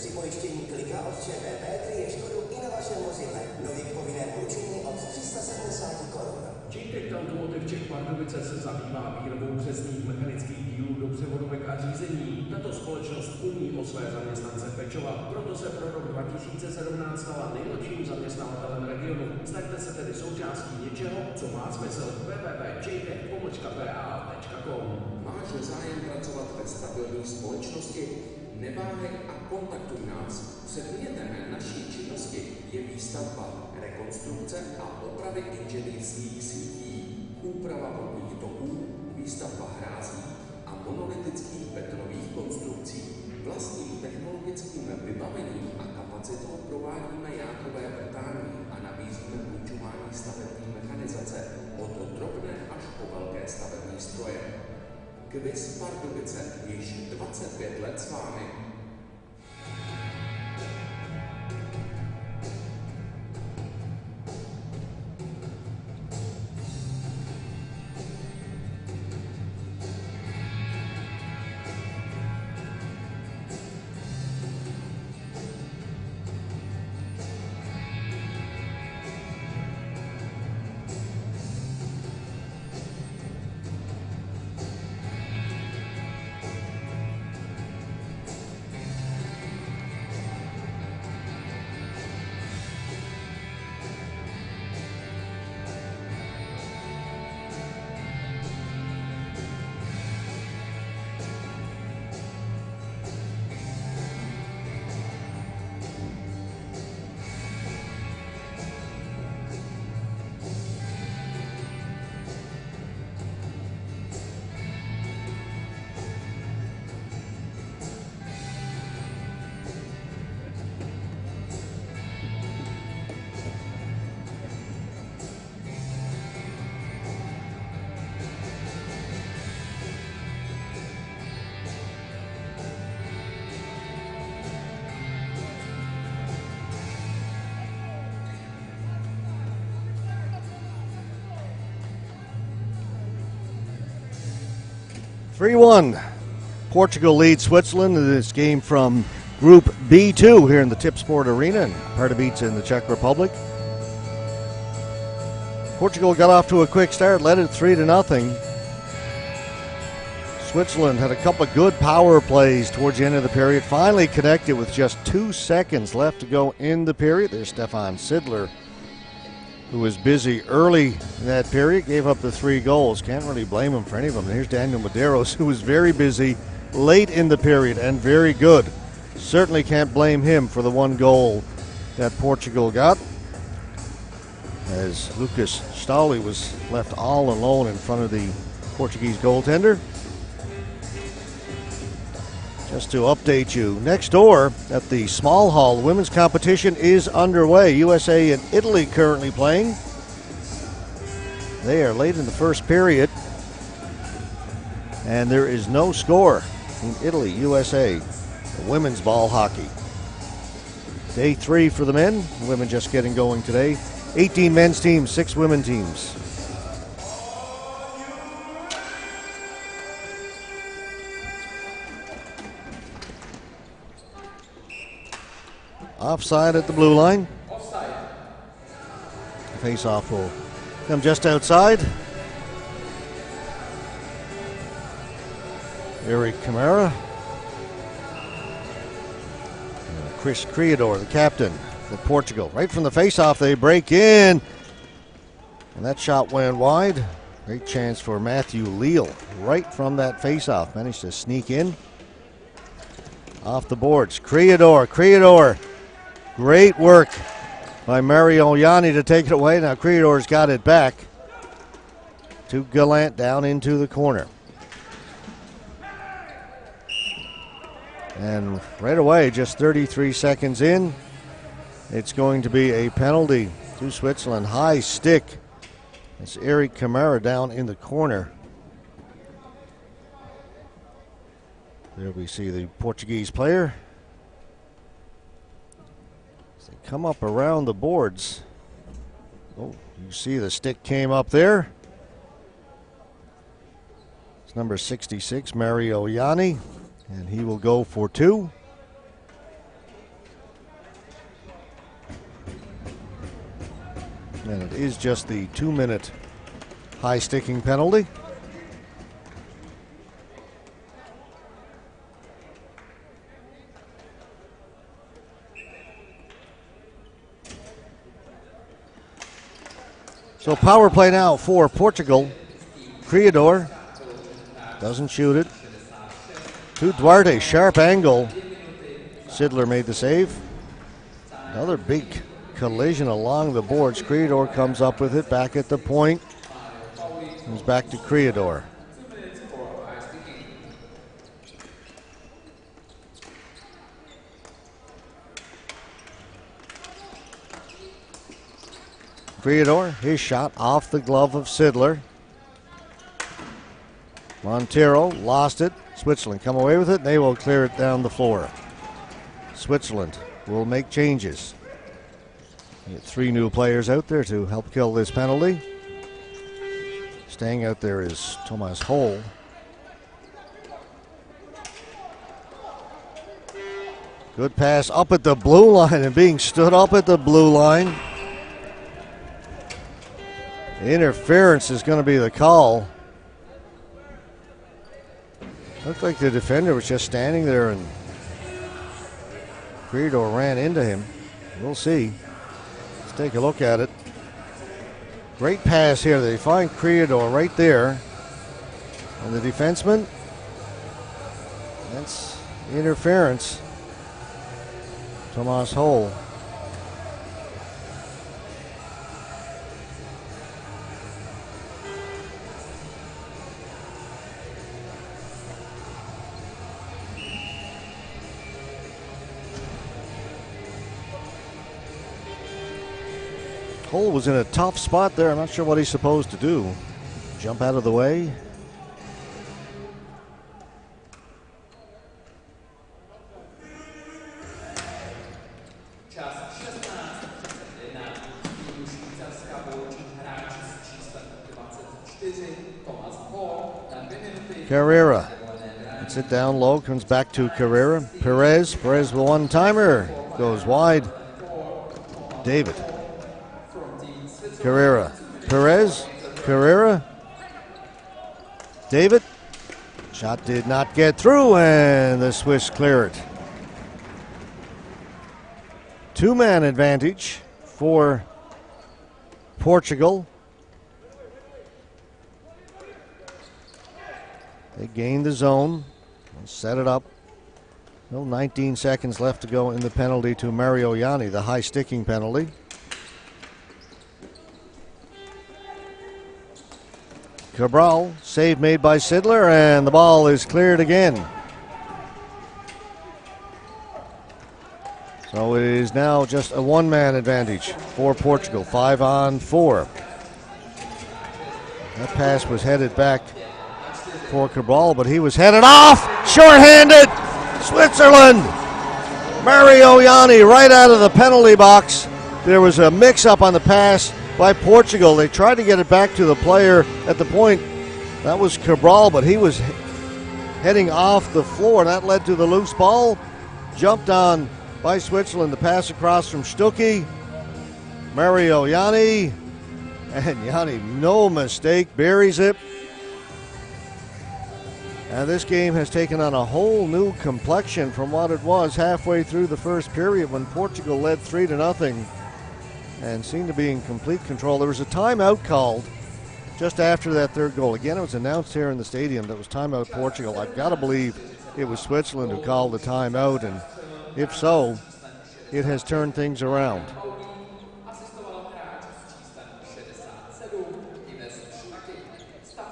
[SPEAKER 5] Při pojištění klika od ČPP kryje škodu i na vašem vozidle. Nově k povinnému ručení od 370 korun.
[SPEAKER 4] JTech Automotive Czech Pardubice se zabývá výrobou přesných mechanických dílů do převodovek a řízení. Tato společnost umí o své zaměstnance pečovat, proto se pro rok 2017 stala nejlepším zaměstnavatelem regionu. Staňte se tedy součástí něčeho, co má smysl. www.jtech.com.
[SPEAKER 6] Máš zájem pracovat ve stabilní společnosti? Neváhej a kontaktuj nás. Předmětem naší činnosti je výstavba, rekonstrukce a opravy inženýrských sítí, úprava vodních toků, výstavba hrází a monolitických betonových konstrukcí. Vlastním technologickým vybavením a kapacitou provádíme jákové vrtání a nabízíme půjčování stavební mechanizace od drobné až po velké stavební stroje. Kviz Pardubice již 25 let s vámi.
[SPEAKER 2] (3-1). Portugal leads Switzerland in this game from Group B2 here in the Tip Sport Arena in Pardubice in the Czech Republic. Portugal got off to a quick start, led it 3-0. Switzerland had a couple of good power plays towards the end of the period, finally connected with just 2 seconds left to go in the period. There's Stefan Sidler, who was busy early in that period, gave up the 3 goals. Can't really blame him for any of them. And here's Daniel Medeiros, who was very busy late in the period and very good. Certainly can't blame him for the 1 goal that Portugal got, as Lucas Stahli was left all alone in front of the Portuguese goaltender. Just to update you, next door at the Small Hall, women's competition is underway. USA and Italy currently playing. They are late in the first period, and there is no score in Italy, USA, women's ball hockey. Day 3 for the men, women just getting going today. 18 men's teams, 6 women teams. Offside at the blue line.
[SPEAKER 1] Offside.
[SPEAKER 2] Face-off will come just outside. Eric Camara. And Chris Criador, the captain for Portugal. Right from the face-off, they break in. And that shot went wide. Great chance for Matthew Leal. Right from that face-off. Managed to sneak in. Off the boards. Criador. Great work by Mario Yanni to take it away. Now Criador's got it back to Gallant down into the corner. And right away, just 33 seconds in, it's going to be a penalty to Switzerland. High stick. It's Eric Camara down in the corner. There we see the Portuguese player. Come up around the boards. Oh, you see the stick came up there. It's number 66, Mario Yanni, and he will go for 2. And it is just the 2-minute high sticking penalty. So power play now for Portugal. Criador doesn't shoot it. To Duarte, sharp angle. Sidler made the save. Another big collision along the boards. Criador comes up with it back at the point. Comes back to Criador. Criador, his shot off the glove of Sidler. Montero lost it. Switzerland come away with it, and they will clear it down the floor. Switzerland will make changes. Get 3 new players out there to help kill this penalty. Staying out there is Thomas Holl. Good pass up at the blue line and being stood up at the blue line. Interference is going to be the call. Looked like the defender was just standing there and Criador ran into him. We'll see. Let's take a look at it. Great pass here. They find Criador right there. And the defenseman, that's interference. Thomas Holl. Holl was in a tough spot there. I'm not sure what he's supposed to do. Jump out of the way. Carrera gets it down low, comes back to Carrera. Perez with one-timer, goes wide. David. Carrera. Carrera. David. Shot did not get through, and the Swiss clear it. 2-man advantage for Portugal. They gain the zone, set it up. No 19 seconds left to go in the penalty to Mario Yanni, the high sticking penalty. Cabral, save made by Sidler, and the ball is cleared again. So it is now just a 1-man advantage for Portugal, 5-on-4. That pass was headed back for Cabral, but he was headed off, shorthanded, Switzerland. Mario Yanni right out of the penalty box. There was a mix-up on the pass by Portugal. They tried to get it back to the player at the point. That was Cabral, but he was heading off the floor, and that led to the loose ball. Jumped on by Switzerland. The pass across from Stuckey. Mario Yanni. And Yanni, no mistake, buries it. And this game has taken on a whole new complexion from what it was halfway through the first period when Portugal led 3-0 and seemed to be in complete control. There was a timeout called just after that third goal. Again, it was announced here in the stadium that it was timeout Portugal. I've got to believe it was Switzerland who called the timeout, and if so, it has turned things around.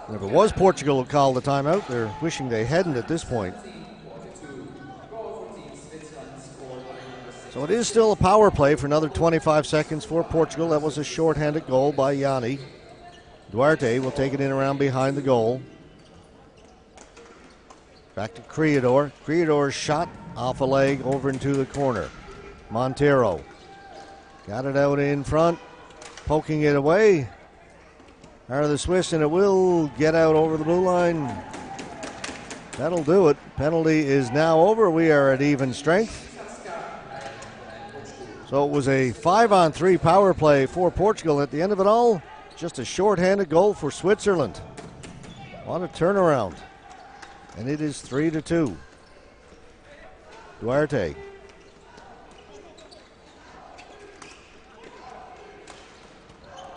[SPEAKER 2] If it was Portugal who called the timeout, they're wishing they hadn't at this point. So it is still a power play for another 25 seconds for Portugal. That was a shorthanded goal by Yanni. Duarte will take it in around behind the goal. Back to Criador. Criador's shot off a leg over into the corner. Montero got it out in front, poking it away. Are the Swiss, and it will get out over the blue line. That'll do it. Penalty is now over. We are at even strength. So it was a 5-on-3 power play for Portugal. At the end of it all, just a shorthanded goal for Switzerland. On a turnaround. And it is 3-2. Duarte.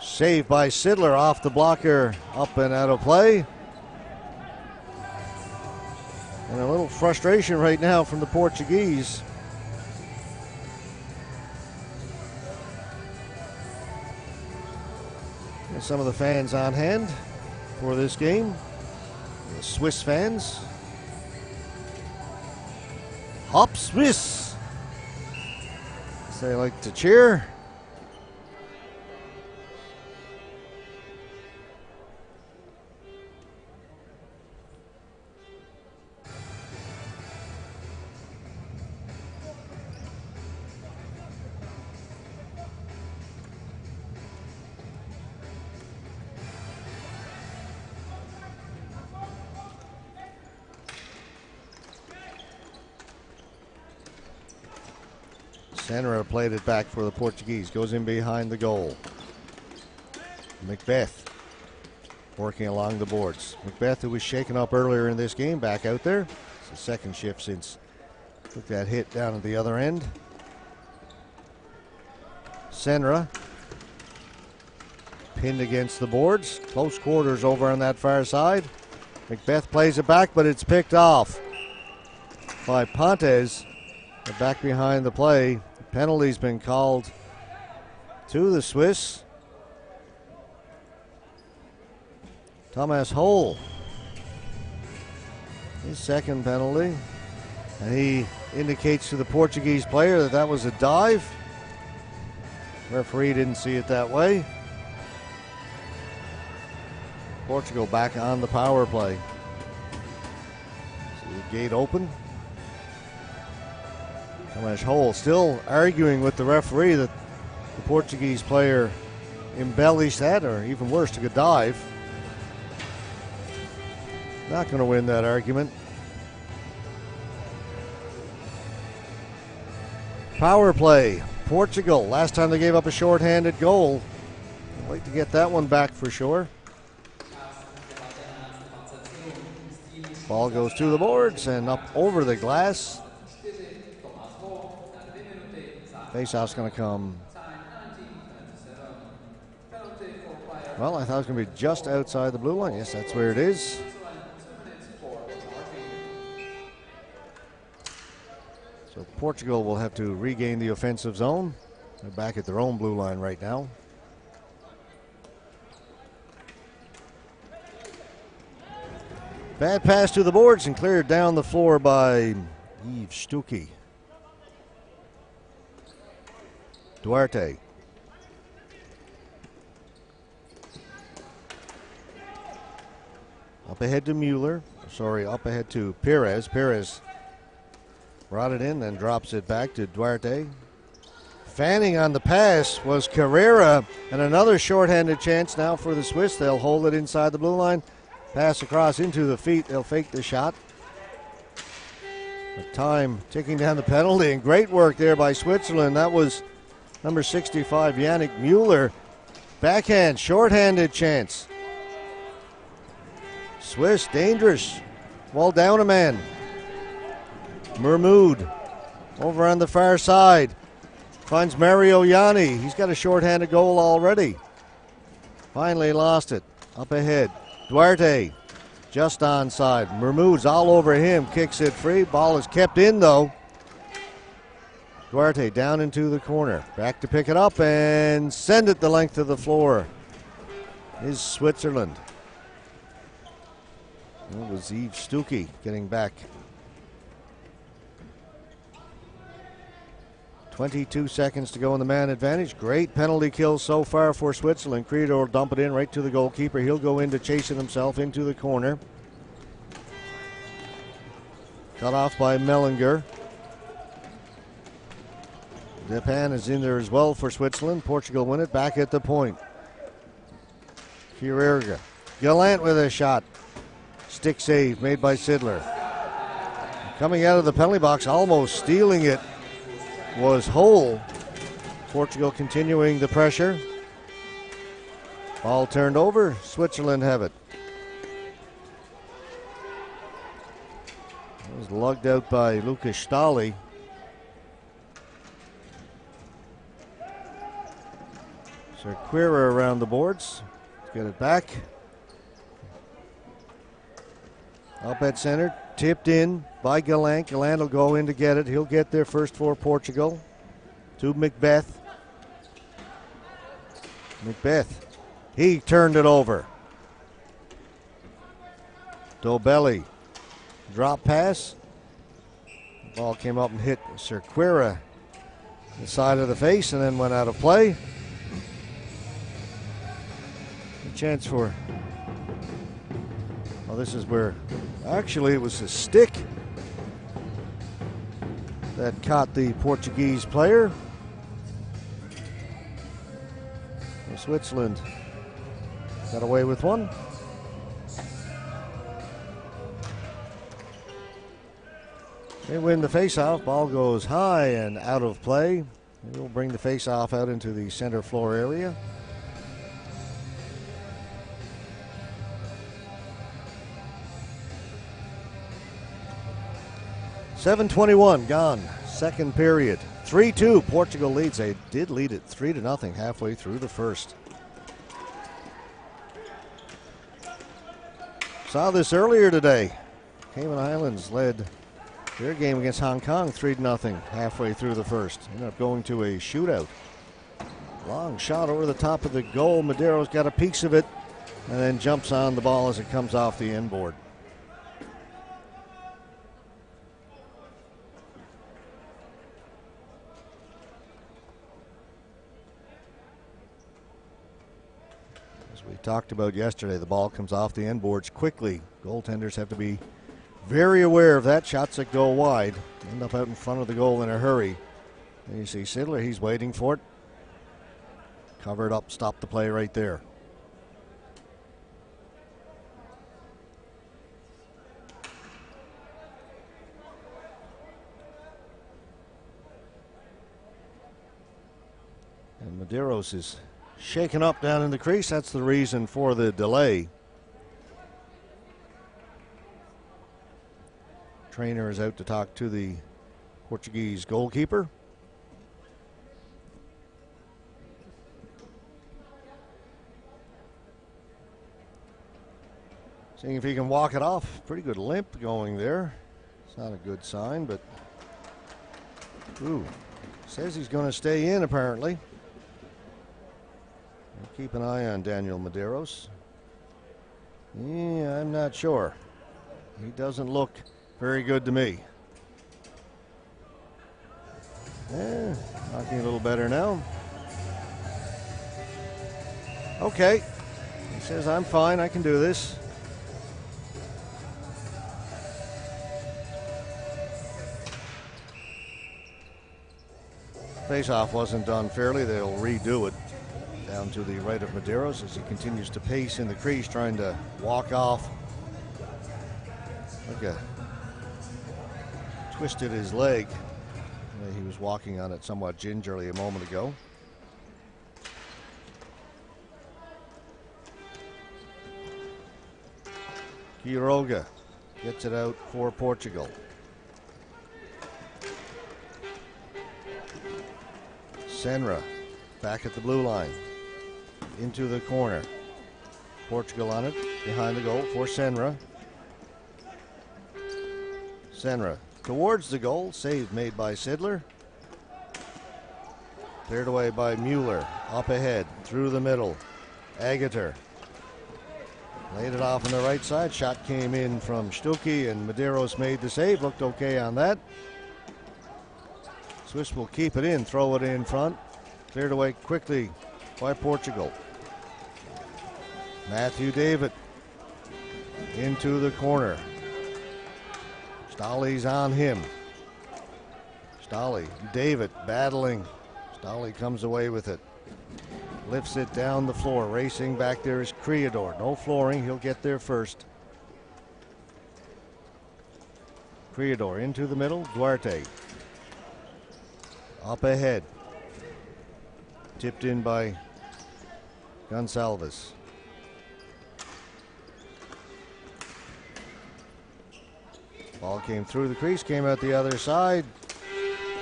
[SPEAKER 2] Saved by Sidler off the blocker, up and out of play. And a little frustration right now from the Portuguese. And some of the fans on hand for this game. The Swiss fans. Hop Swiss! As they like to cheer. Senra played it back for the Portuguese. Goes in behind the goal. Macbeth working along the boards. Macbeth, who was shaken up earlier in this game, back out there. It's the second shift since took that hit down at the other end. Senra pinned against the boards. Close quarters over on that far side. Macbeth plays it back, but it's picked off by Pontes. Back behind the play. The penalty's been called to the Swiss. Thomas Hole, his second penalty. And he indicates to the Portuguese player that that was a dive. Referee didn't see it that way. Portugal back on the power play. See the gate open. Thomas Hole still arguing with the referee that the Portuguese player embellished that, or even worse, took a dive. Not going to win that argument. Power play. Portugal. Last time they gave up a shorthanded goal. I'd like to get that one back for sure. Ball goes to the boards and up over the glass. Faceoff's going to come. Well, I thought it was going to be just outside the blue line. Yes, that's where it is. So Portugal will have to regain the offensive zone. They're back at their own blue line right now. Bad pass to the boards and cleared down the floor by Yves Stuckey. Duarte. Up ahead to Mueller. Sorry, up ahead to Perez. Perez brought it in, then drops it back to Duarte. Fanning on the pass was Carrera, and another shorthanded chance now for the Swiss. They'll hold it inside the blue line. Pass across into the feet. They'll fake the shot. The time ticking down the penalty, and great work there by Switzerland. That was number 65, Yannick Mueller. Backhand, shorthanded chance. Swiss, dangerous. Well down a man. Mermoud over on the far side. Finds Mario Yanni. He's got a shorthanded goal already. Finally lost it. Up ahead. Duarte just onside. Mermoud's all over him. Kicks it free. Ball is kept in though. Duarte down into the corner. Back to pick it up and send it the length of the floor. Is Switzerland. It was Yves Stuckey getting back. 22 seconds to go in the man advantage. Great penalty kill so far for Switzerland. Creeder will dump it in right to the goalkeeper. He'll go in to chase it himself into the corner. Cut off by Mellinger. Depan is in there as well for Switzerland. Portugal win it back at the point. Carrera. Gallant with a shot. Stick save made by Sidler. Coming out of the penalty box, almost stealing it, was Hole. Portugal continuing the pressure. Ball turned over. Switzerland have it. It was lugged out by Lucas Stahli. Quira around the boards. Let's get it back. Up at center. Tipped in by Gallant. Gallant will go in to get it. He'll get there first for Portugal. To Macbeth. Macbeth. He turned it over. Dobelli. Drop pass. The ball came up and hit Sir Quira the side of the face and then went out of play. Chance for, well, this is where actually it was a stick that caught the Portuguese player. And Switzerland got away with one. They win the face-off. Ball goes high and out of play. They will bring the face-off out into the center floor area. .7:21 gone. Second period. 3-2. Portugal leads. They did lead it 3-0 halfway through the first. Saw this earlier today. Cayman Islands led their game against Hong Kong 3-0 halfway through the first. Ended up going to a shootout. Long shot over the top of the goal. Medeiros got a piece of it and then jumps on the ball as it comes off the inboard. We talked about yesterday, the ball comes off the end boards quickly. Goaltenders have to be very aware of that. Shots that go wide end up out in front of the goal in a hurry. And you see Sidler, he's waiting for it. Covered up, stop the play right there. And Medeiros is shaken up down in the crease. That's the reason for the delay. Trainer is out to talk to the Portuguese goalkeeper. Seeing if he can walk it off. Pretty good limp going there. It's not a good sign, but says he's going to stay in apparently. Keep an eye on Daniel Medeiros. Yeah, I'm not sure. He doesn't look very good to me. Knocking a little better now. Okay. He says, I'm fine, I can do this. Face-off wasn't done fairly. They'll redo it. Down to the right of Medeiros as he continues to pace in the crease, trying to walk off. Like twisted his leg. He was walking on it somewhat gingerly a moment ago. Quiroga gets it out for Portugal. Senra back at the blue line. Into the corner. Portugal on it, behind the goal for Senra. Senra towards the goal, save made by Sidler. Cleared away by Mueller, up ahead, through the middle. Agater laid it off on the right side. Shot came in from Stuckey and Medeiros made the save, looked okay on that. Swiss will keep it in, throw it in front. Cleared away quickly by Portugal. Matthew David into the corner. Stahli's on him. Stahli, David battling. Stahli comes away with it. Lifts it down the floor. Racing back there is Criador. No flooring. He'll get there first. Criador into the middle. Duarte. Up ahead. Tipped in by Gonsalves. Ball came through the crease, came out the other side.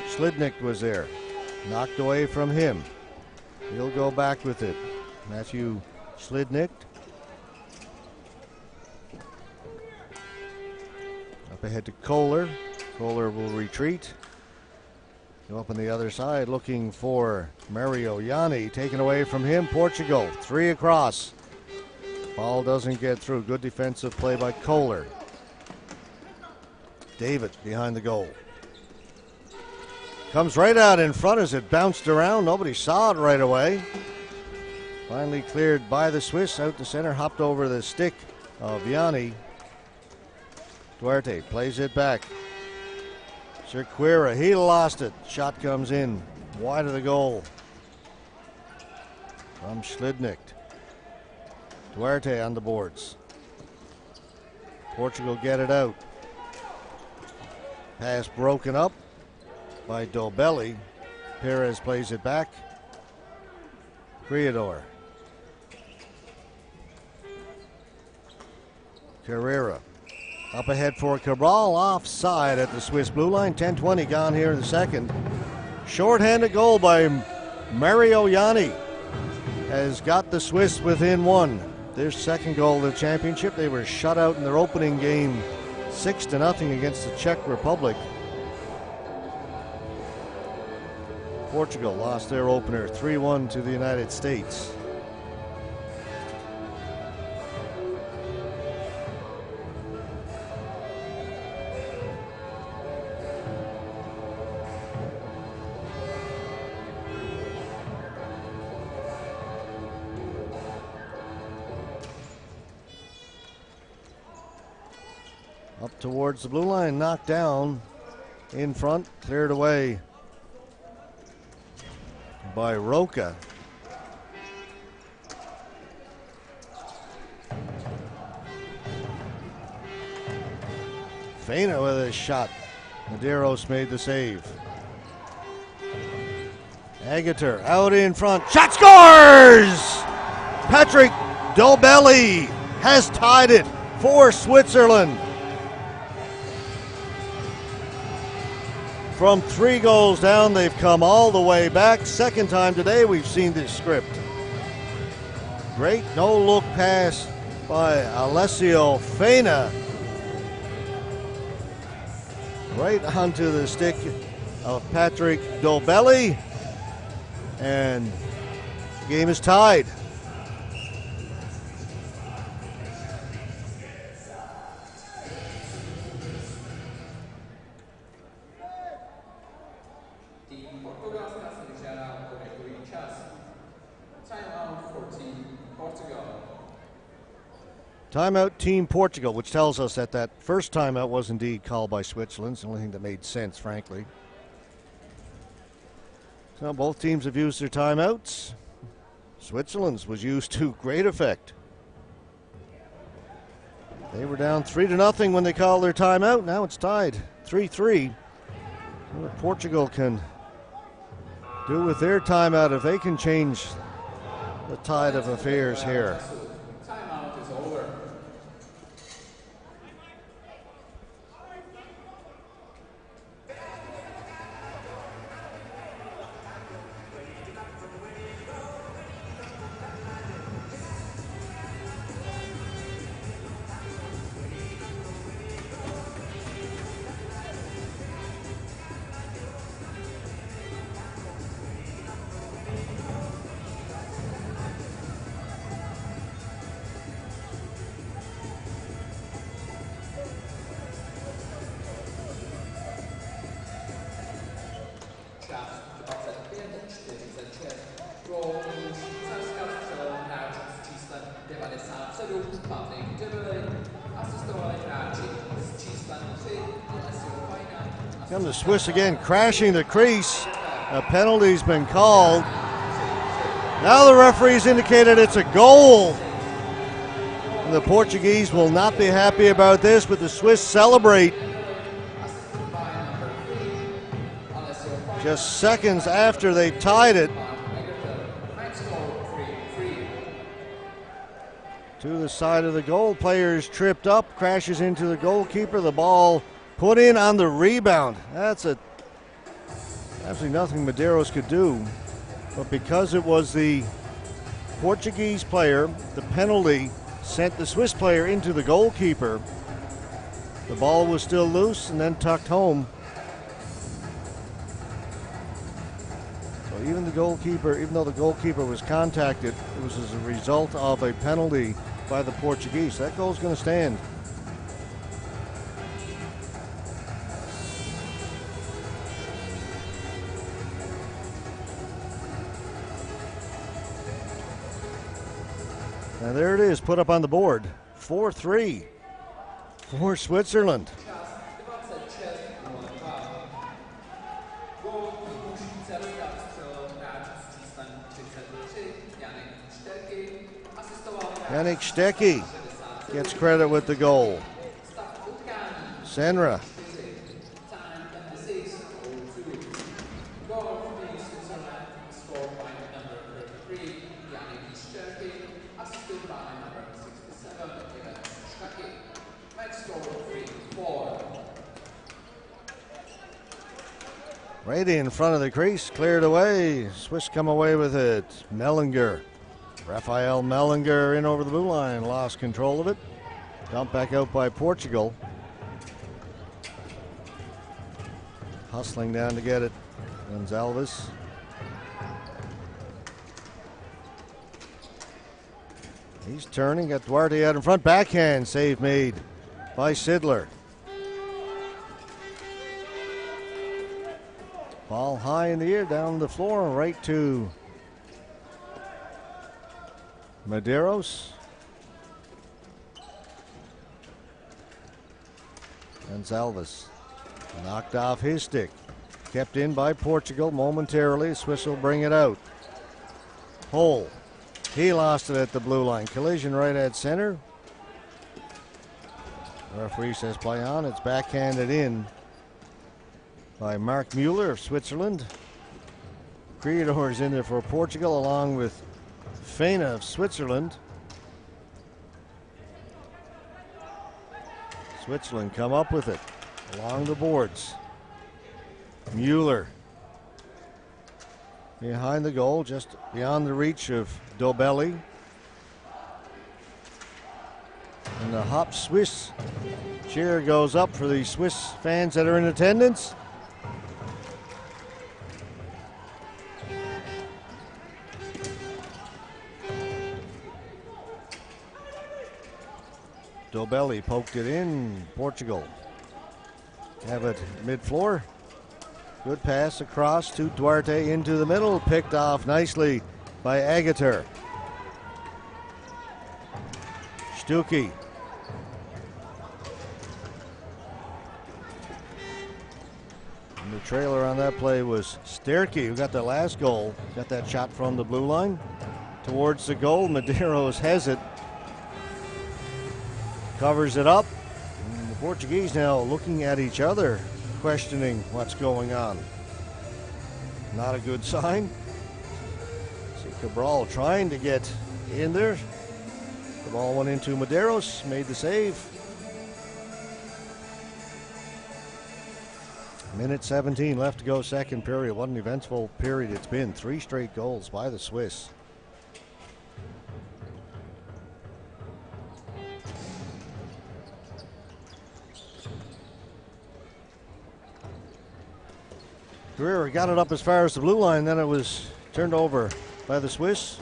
[SPEAKER 2] Slidnick was there. Knocked away from him. He'll go back with it. Matthew Slidnick. Up ahead to Kohler. Kohler will retreat. Go up on the other side looking for Mario Yanni. Taken away from him. Portugal. 3 across. Ball doesn't get through. Good defensive play by Kohler. David behind the goal. Comes right out in front as it bounced around. Nobody saw it right away. Finally cleared by the Swiss. Out to center. Hopped over the stick of Yanni. Duarte plays it back. Cerqueira, he lost it. Shot comes in wide of the goal from Slidnick. Duarte on the boards. Portugal get it out. Pass broken up by Dobelli. Perez plays it back. Criador. Carrera. Up ahead for Cabral, offside at the Swiss blue line. 10:20 gone here in the second. Short-handed goal by Mario Yanni has got the Swiss within 1. Their second goal of the championship. They were shut out in their opening game 6-0 against the Czech Republic. Portugal lost their opener 3-1 to the United States. Up towards the blue line, knocked down in front, cleared away by Roca. Fena with a shot. Medeiros made the save. Agater out in front. Shot scores! Patrick Dobelli has tied it for Switzerland. From 3 goals down, they've come all the way back. Second time today we've seen this script. Great no-look pass by Alessio Fena. Right onto the stick of Patrick Dobelli. And the game is tied. Timeout Team Portugal, which tells us that that first timeout was indeed called by Switzerland. It's the only thing that made sense, frankly. So both teams have used their timeouts. Switzerland's was used to great effect. They were down 3-0 when they called their timeout. Now it's tied 3-3. What Portugal can do with their timeout if they can change the tide of affairs here.
[SPEAKER 1] Timeout is over.
[SPEAKER 2] Come the Swiss again, crashing the crease. A penalty's been called. Now the referee's indicated it's a goal. And the Portuguese will not be happy about this, but the Swiss celebrate. Just seconds after they tied it. to the side of the goal. Players tripped up, crashes into the goalkeeper. The ball put in on the rebound. That's absolutely nothing Medeiros could do. But because it was the Portuguese player, the penalty sent the Swiss player into the goalkeeper. The ball was still loose and then tucked home. So even though the goalkeeper was contacted, it was as a result of a penalty by the Portuguese. That goal's going to stand. And there it is, put up on the board. 4-3 for Switzerland. Yannick Stecki gets credit with the goal. Senra. Right in front of the crease, cleared away. Swiss come away with it. Mellinger. Rafael Mellinger in over the blue line, lost control of it. Dumped back out by Portugal. Hustling down to get it, Gonzalez. He's turning, got Duarte out in front. Backhand save made by Sidler. Ball high in the air, down the floor, right to Medeiros. Gonzalez knocked off his stick. Kept in by Portugal momentarily. Swiss will bring it out. Hole. He lost it at the blue line. Collision right at center. Referee says play on. It's backhanded in by Mark Mueller of Switzerland. Creador is in there for Portugal along with Feina of Switzerland. Switzerland come up with it along the boards. Mueller behind the goal, just beyond the reach of Dobelli. And the Hop Swiss cheer goes up for the Swiss fans that are in attendance. Dobelli poked it in. Portugal have it mid-floor. Good pass across to Duarte into the middle. Picked off nicely by Agater. Stuckey. And the trailer on that play was Sterke, who got the last goal. Got that shot from the blue line towards the goal. Medeiros has it. Covers it up. And the Portuguese now looking at each other, questioning what's going on. Not a good sign. See Cabral trying to get in there. The ball went into Medeiros, made the save. Minute 17 left to go, second period. What an eventful period it's been. 3 straight goals by the Swiss. Guerrero got it up as far as the blue line, then it was turned over by the Swiss.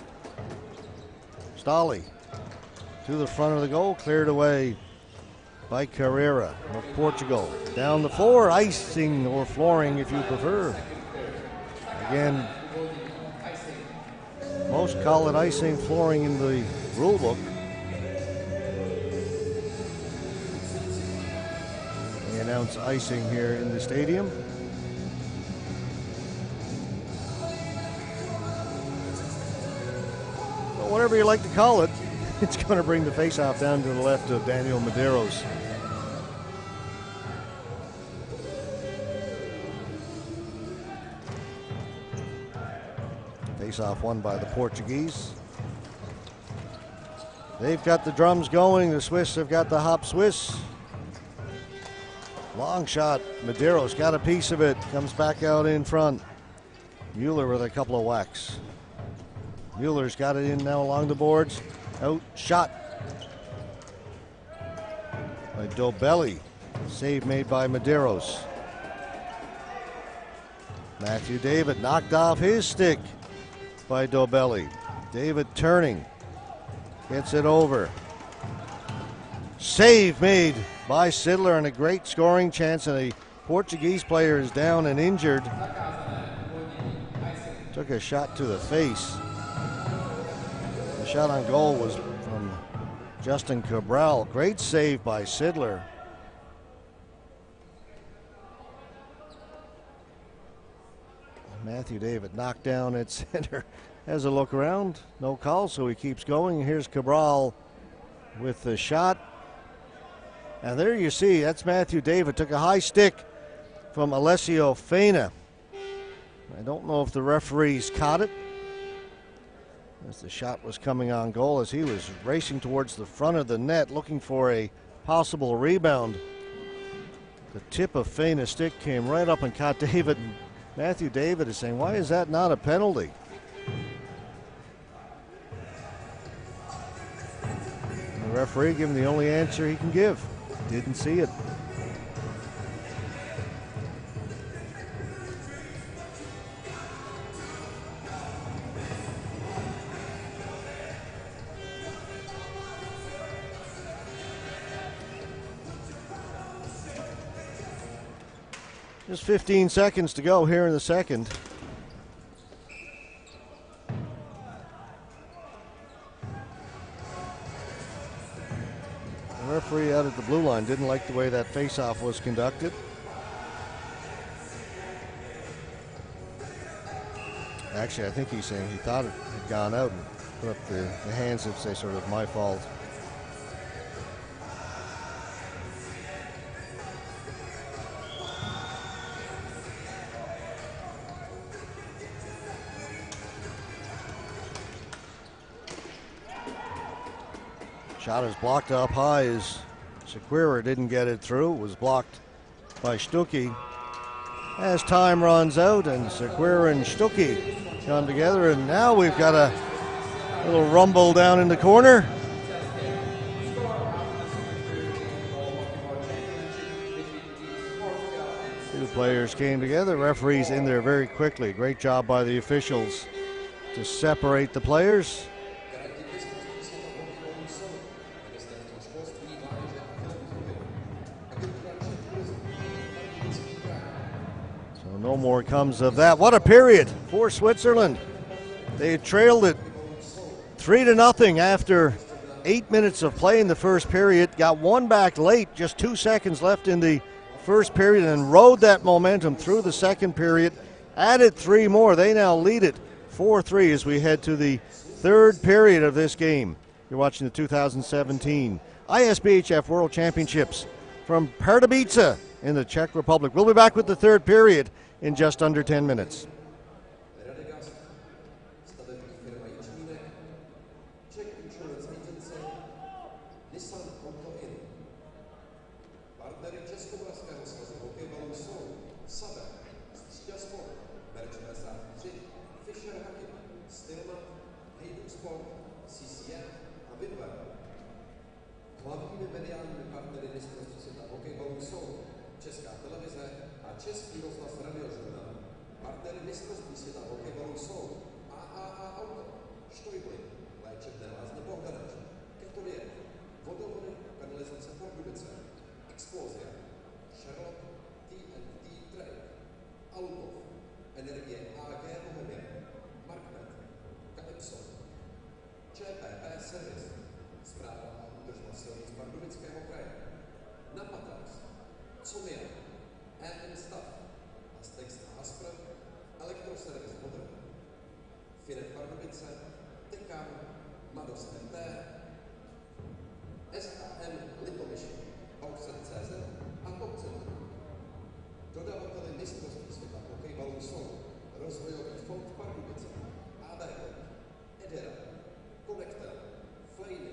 [SPEAKER 2] Stali to the front of the goal, cleared away by Carrera of Portugal. Down the floor, icing or flooring if you prefer. Again, most call it icing, flooring in the rule book. They announce icing here in the stadium. Whatever you like to call it, it's going to bring the face-off down to the left of Daniel Medeiros. Face-off won by the Portuguese. They've got the drums going. The Swiss have got the hop Swiss. Long shot. Medeiros got a piece of it. Comes back out in front. Mueller with a couple of whacks. Mueller's got it in now along the boards. Out shot by Dobelli. Save made by Medeiros. Matthew David knocked off his stick by Dobelli. David turning. Gets it over. Save made by Sidler and a great scoring chance, and a Portuguese player is down and injured. Took a shot to the face. The shot on goal was from Justin Cabral. Great save by Sidler. Matthew David knocked down at center. Has a look around. No call, so he keeps going. Here's Cabral with the shot. And there you see, that's Matthew David. Took a high stick from Alessio Faina. I don't know if the referees caught it as the shot was coming on goal, as he was racing towards the front of the net looking for a possible rebound. The tip of Faina's stick came right up and caught David. And Matthew David is saying, why is that not a penalty? And the referee giving the only answer he can give. Didn't see it. Just 15 seconds to go here in the second. The referee out at the blue line didn't like the way that face-off was conducted. Actually, I think he's saying he thought it had gone out and put up the hands and say sort of my fault. Shot is blocked up high as Sequeira didn't get it through. It was blocked by Stuckey. As time runs out and Sequeira and Stuckey come together, and now we've got a little rumble down in the corner. Two players came together. Referees in there very quickly. Great job by the officials to separate the players. No more comes of that. What a period for Switzerland. They trailed it 3-0 after 8 minutes of play in the first period. Got one back late, just 2 seconds left in the first period, and rode that momentum through the second period. Added 3 more. They now lead it 4-3 as we head to the third period of this game. You're watching the 2017 ISBHF World Championships from Pardubice in the Czech Republic. We'll be back with the third period in just under 10 minutes.
[SPEAKER 3] Hlavními mediálními partnery mistrovství světa hokejbalu jsou Česká televize a Český rozhlas radiožurnál. Partnery mistrovství světa hokejbalu jsou AAA Auto, Štojbly, léčebné lázně Bohdanač, Ketolie, vodovody, kanalizace Pardubice, Explozia, Charlotte, TNT Trade, Auto, Energie AG Bohemia, Marknet, Calypso, ČPP Service, Správa a údržba silnic Pardubického kraje, Napatas, Somia, EM Stav, Astex a Aspr, Elektroservice Modern, Finet Pardubice, Tekam, Mados MT, SAM Litomyši, Auxen.cz a Top.cz. Dodavateli mistrovství světa hokejbalu jsou Rozvojový fond Pardubice, ABK, Edera, Konektel, Flejny,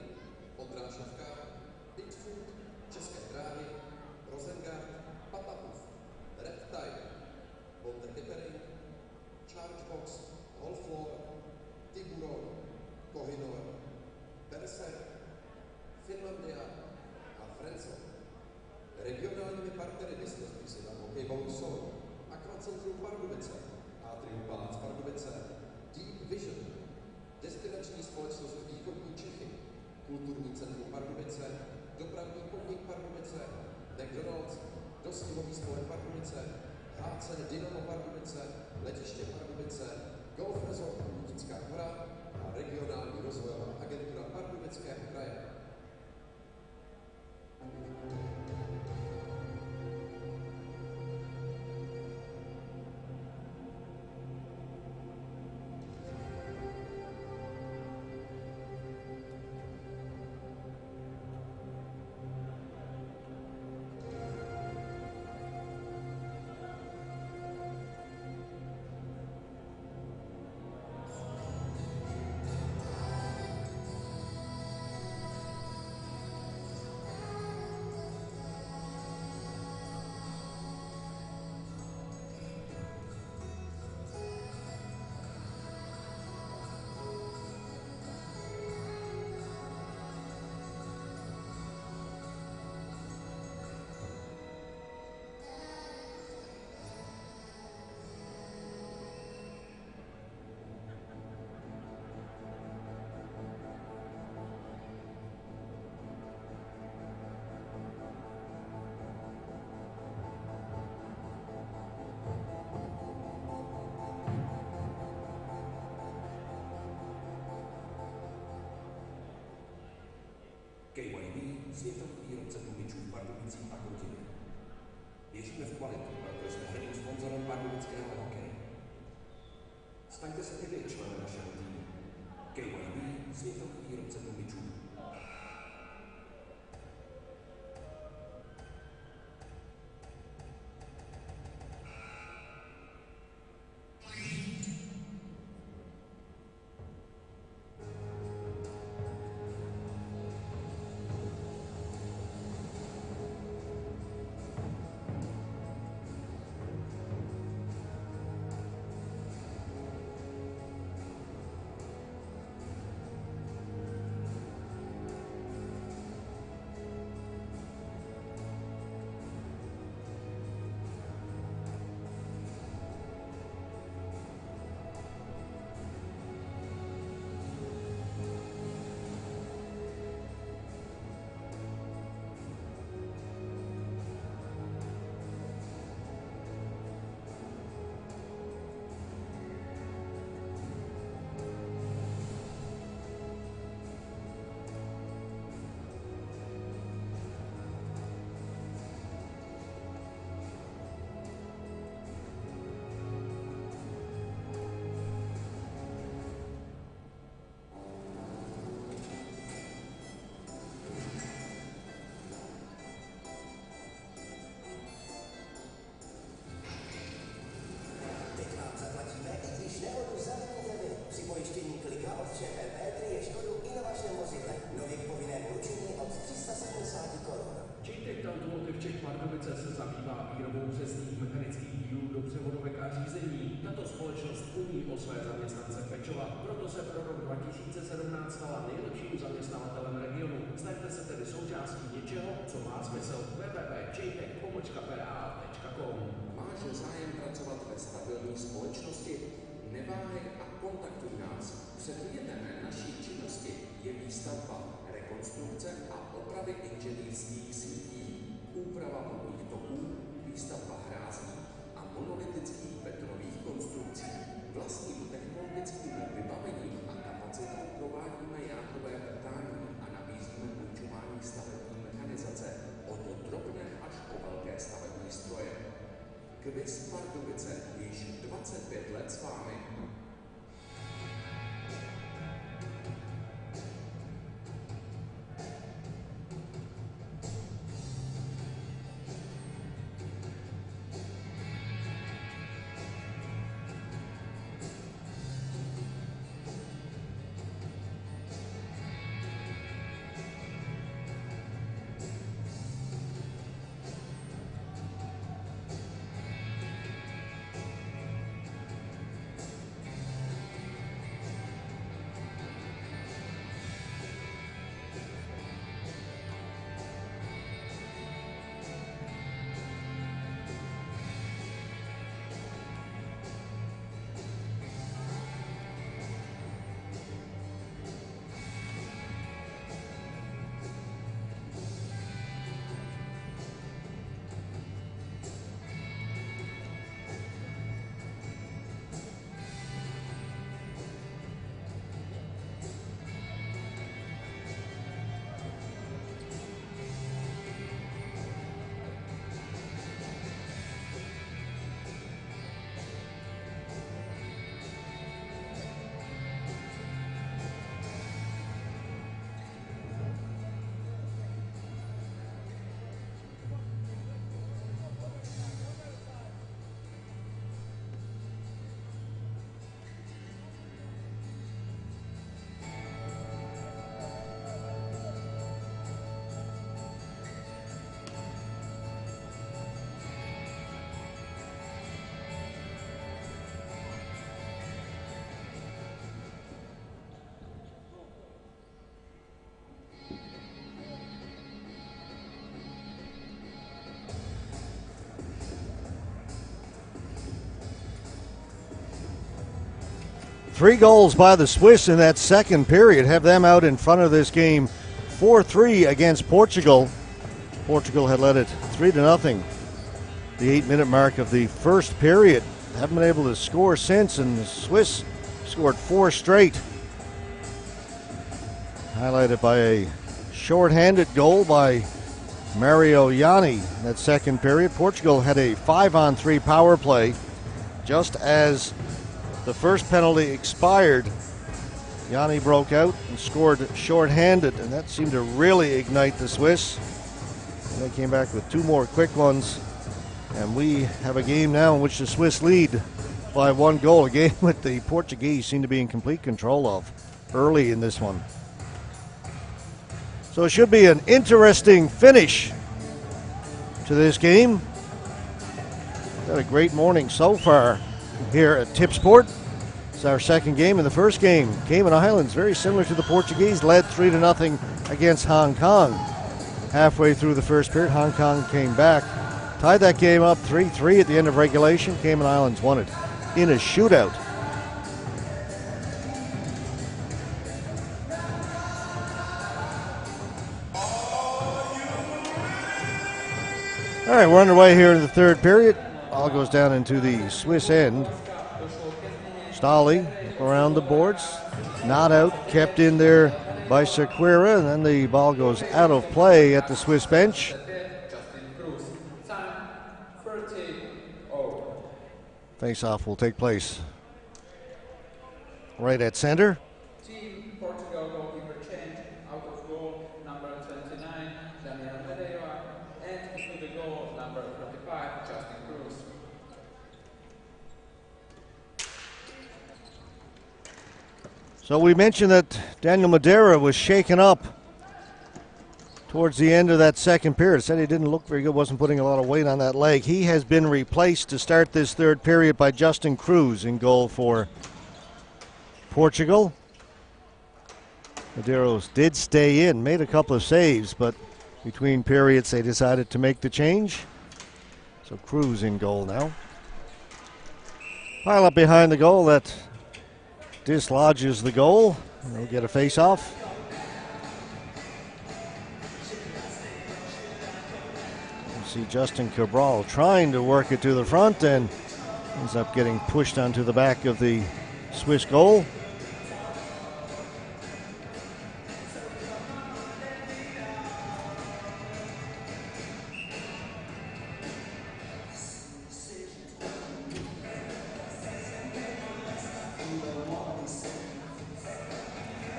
[SPEAKER 4] světový výrobce tlumičů v Pardubicích a Chrudině. Věříme v kvalitu, protože jsme hrdým sponzorem pardubického hokeje. Staňte se i vy členem našeho týmu. KYB, světový výrobce tlumičů.
[SPEAKER 6] se zabývá výrobou řezných mechanických dílů do převodovek a řízení. Tato společnost umí o své zaměstnance pečovat, proto se pro rok 2017 stala nejlepším zaměstnavatelem regionu. Staňte se tedy součástí něčeho, co má smysl. www.jtech.pa.com. Máš zájem pracovat ve stabilní společnosti? Neváhej a kontaktuj nás. Předmětem naší činnosti je výstavba, rekonstrukce a opravy inženýrských sítí, úprava vodních toků, výstavba hrází a monolitických betonových konstrukcí. Vlastním technologickým vybavením a kapacitou provádíme jádrové vrtání a nabízíme půjčování stavební mechanizace od drobné až po velké stavební stroje. Kviz Pardubice již 25 let s vámi.
[SPEAKER 2] Three goals by the Swiss in that second period have them out in front of this game 4-3 against Portugal. Portugal had led it 3-0 the 8-minute mark of the first period. Haven't been able to score since, and the Swiss scored 4 straight. Highlighted by a shorthanded goal by Mario Yanni in that second period. Portugal had a 5-on-3 power play. Just as the first penalty expired, Yanni broke out and scored shorthanded, and that seemed to really ignite the Swiss. And they came back with 2 more quick ones, and we have a game now in which the Swiss lead by 1 goal, a game that the Portuguese seem to be in complete control of early in this one. So it should be an interesting finish to this game. Had a great morning so far here at Tipsport. It's our second game. In the first game, Cayman Islands, very similar to the Portuguese, led 3-0 against Hong Kong. Halfway through the first period, Hong Kong came back, tied that game up 3-3 at the end of regulation. Cayman Islands won it in a shootout. All right, we're underway here in the third period. Ball goes down into the Swiss end. Stolly around the boards, not out, kept in there by Sequeira, and then the ball goes out of play at the Swiss bench. Face-off will take place right at center.
[SPEAKER 1] Team Portugal goalkeeper change, out of goal number 29, Daniel Pereira, and into the goal number 45, Justin Cruz.
[SPEAKER 2] So we mentioned that Daniel Madeira was shaken up towards the end of that second period. Said he didn't look very good, wasn't putting a lot of weight on that leg. He has been replaced to start this third period by Justin Cruz in goal for Portugal. Medeiros did stay in, made a couple of saves, but between periods they decided to make the change. So Cruz in goal now. Pile up behind the goal, that dislodges the goal. They'll get a face-off. You see Justin Cabral trying to work it to the front and ends up getting pushed onto the back of the Swiss goal.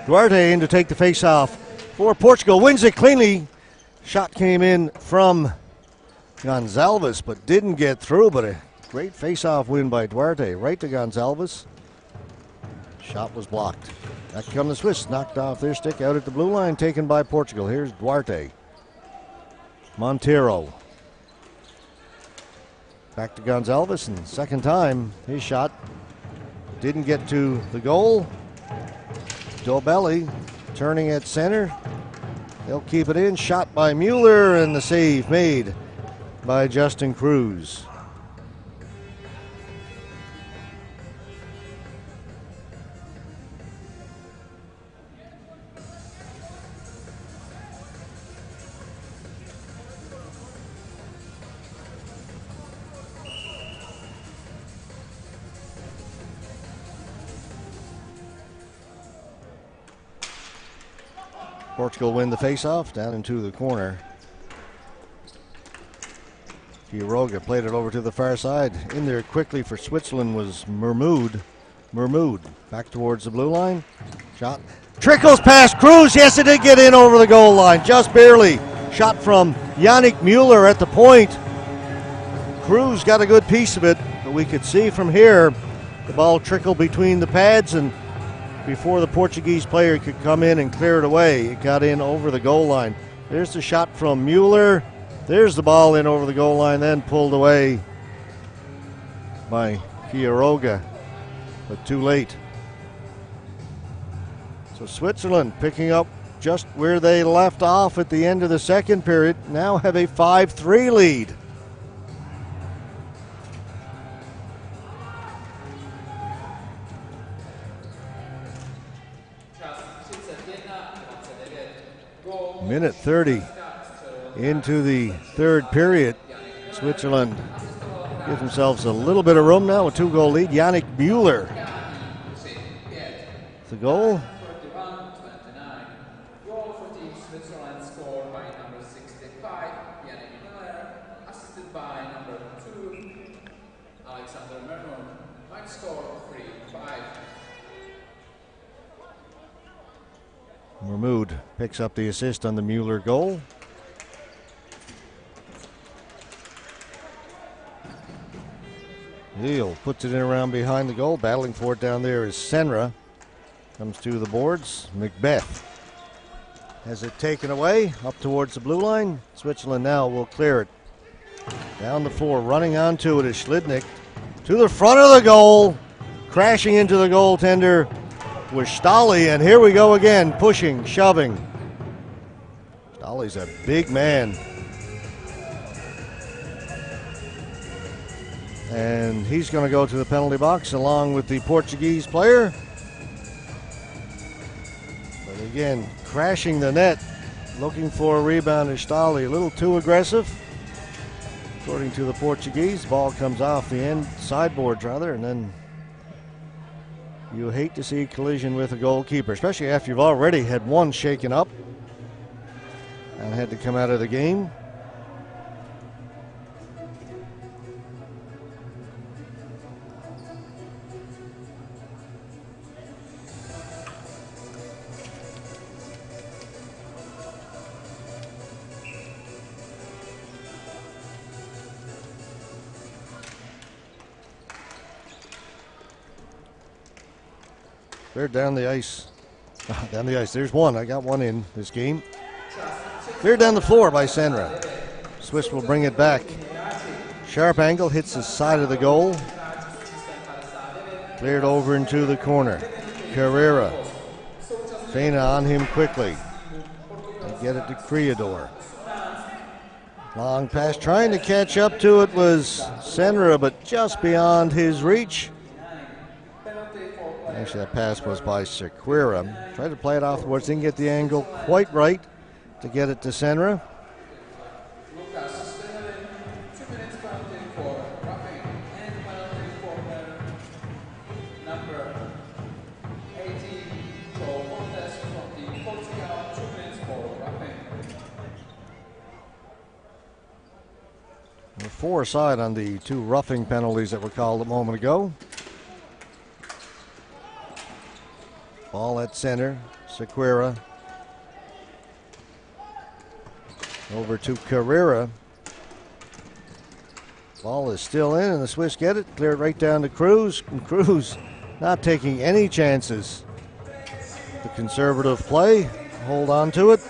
[SPEAKER 2] Duarte in to take the face-off for Portugal. Wins it cleanly. Shot came in from Gonzalez, but didn't get through. But a great face-off win by Duarte. Right to Gonzalez. Shot was blocked. Back come the Swiss. Knocked off their stick out at the blue line. Taken by Portugal. Here's Duarte. Montero. Back to Gonzalez. And second time, his shot didn't get to the goal. Dobelli turning at center. They'll keep it in. Shot by Mueller, and the save made by Justin Cruz. Portugal win the face-off down into the corner. Quiroga played it over to the far side. In there quickly for Switzerland was Mermoud. Mermoud back towards the blue line. Shot. Trickles past Cruz. Yes, it did get in over the goal line. Just barely. Shot from Yannick Mueller at the point. Cruz got a good piece of it, but we could see from here the ball trickled between the pads, and before the Portuguese player could come in and clear it away, it got in over the goal line. There's the shot from Mueller. There's the ball in over the goal line, then pulled away by Quiroga, but too late. So Switzerland picking up just where they left off at the end of the second period, now have a 5-3 lead. Minute 30 into the third period. Switzerland gives themselves a little bit of room now, a 2-goal lead. Yannick Mueller. The goal. Mahmoud picks up the assist on the Mueller goal. Heal puts it in around behind the goal. Battling for it down there is Senra. Comes to the boards. Macbeth has it taken away up towards the blue line. Switzerland now will clear it. Down the floor, running onto it is Schlidnick. To the front of the goal. Crashing into the goaltender was Stali, and here we go again, pushing, shoving. Stali's a big man. And he's going to go to the penalty box along with the Portuguese player. But again, crashing the net, looking for a rebound is Stali. A little too aggressive, according to the Portuguese. Ball comes off the end, sideboards rather, and then you hate to see collision with a goalkeeper, especially after you've already had one shaken up and had to come out of the game. They're down the ice. Down the ice. There's one. I got one in this game. Cleared down the floor by Senra. Swiss will bring it back. Sharp angle hits the side of the goal. Cleared over into the corner. Carrera. Feina on him quickly. They get it to Criador. Long pass. Trying to catch up to it was Senra, but just beyond his reach. Actually, that pass was by Sequeira. Tried to play it off-the-boards, didn't get the angle quite right to get it to Senra. We're 4 aside on the 2 roughing penalties that were called a moment ago. Ball at center, Sequeira. Over to Carrera. Ball is still in, and the Swiss get it. Clear it right down to Cruz. And Cruz not taking any chances. The conservative play. Hold on to it.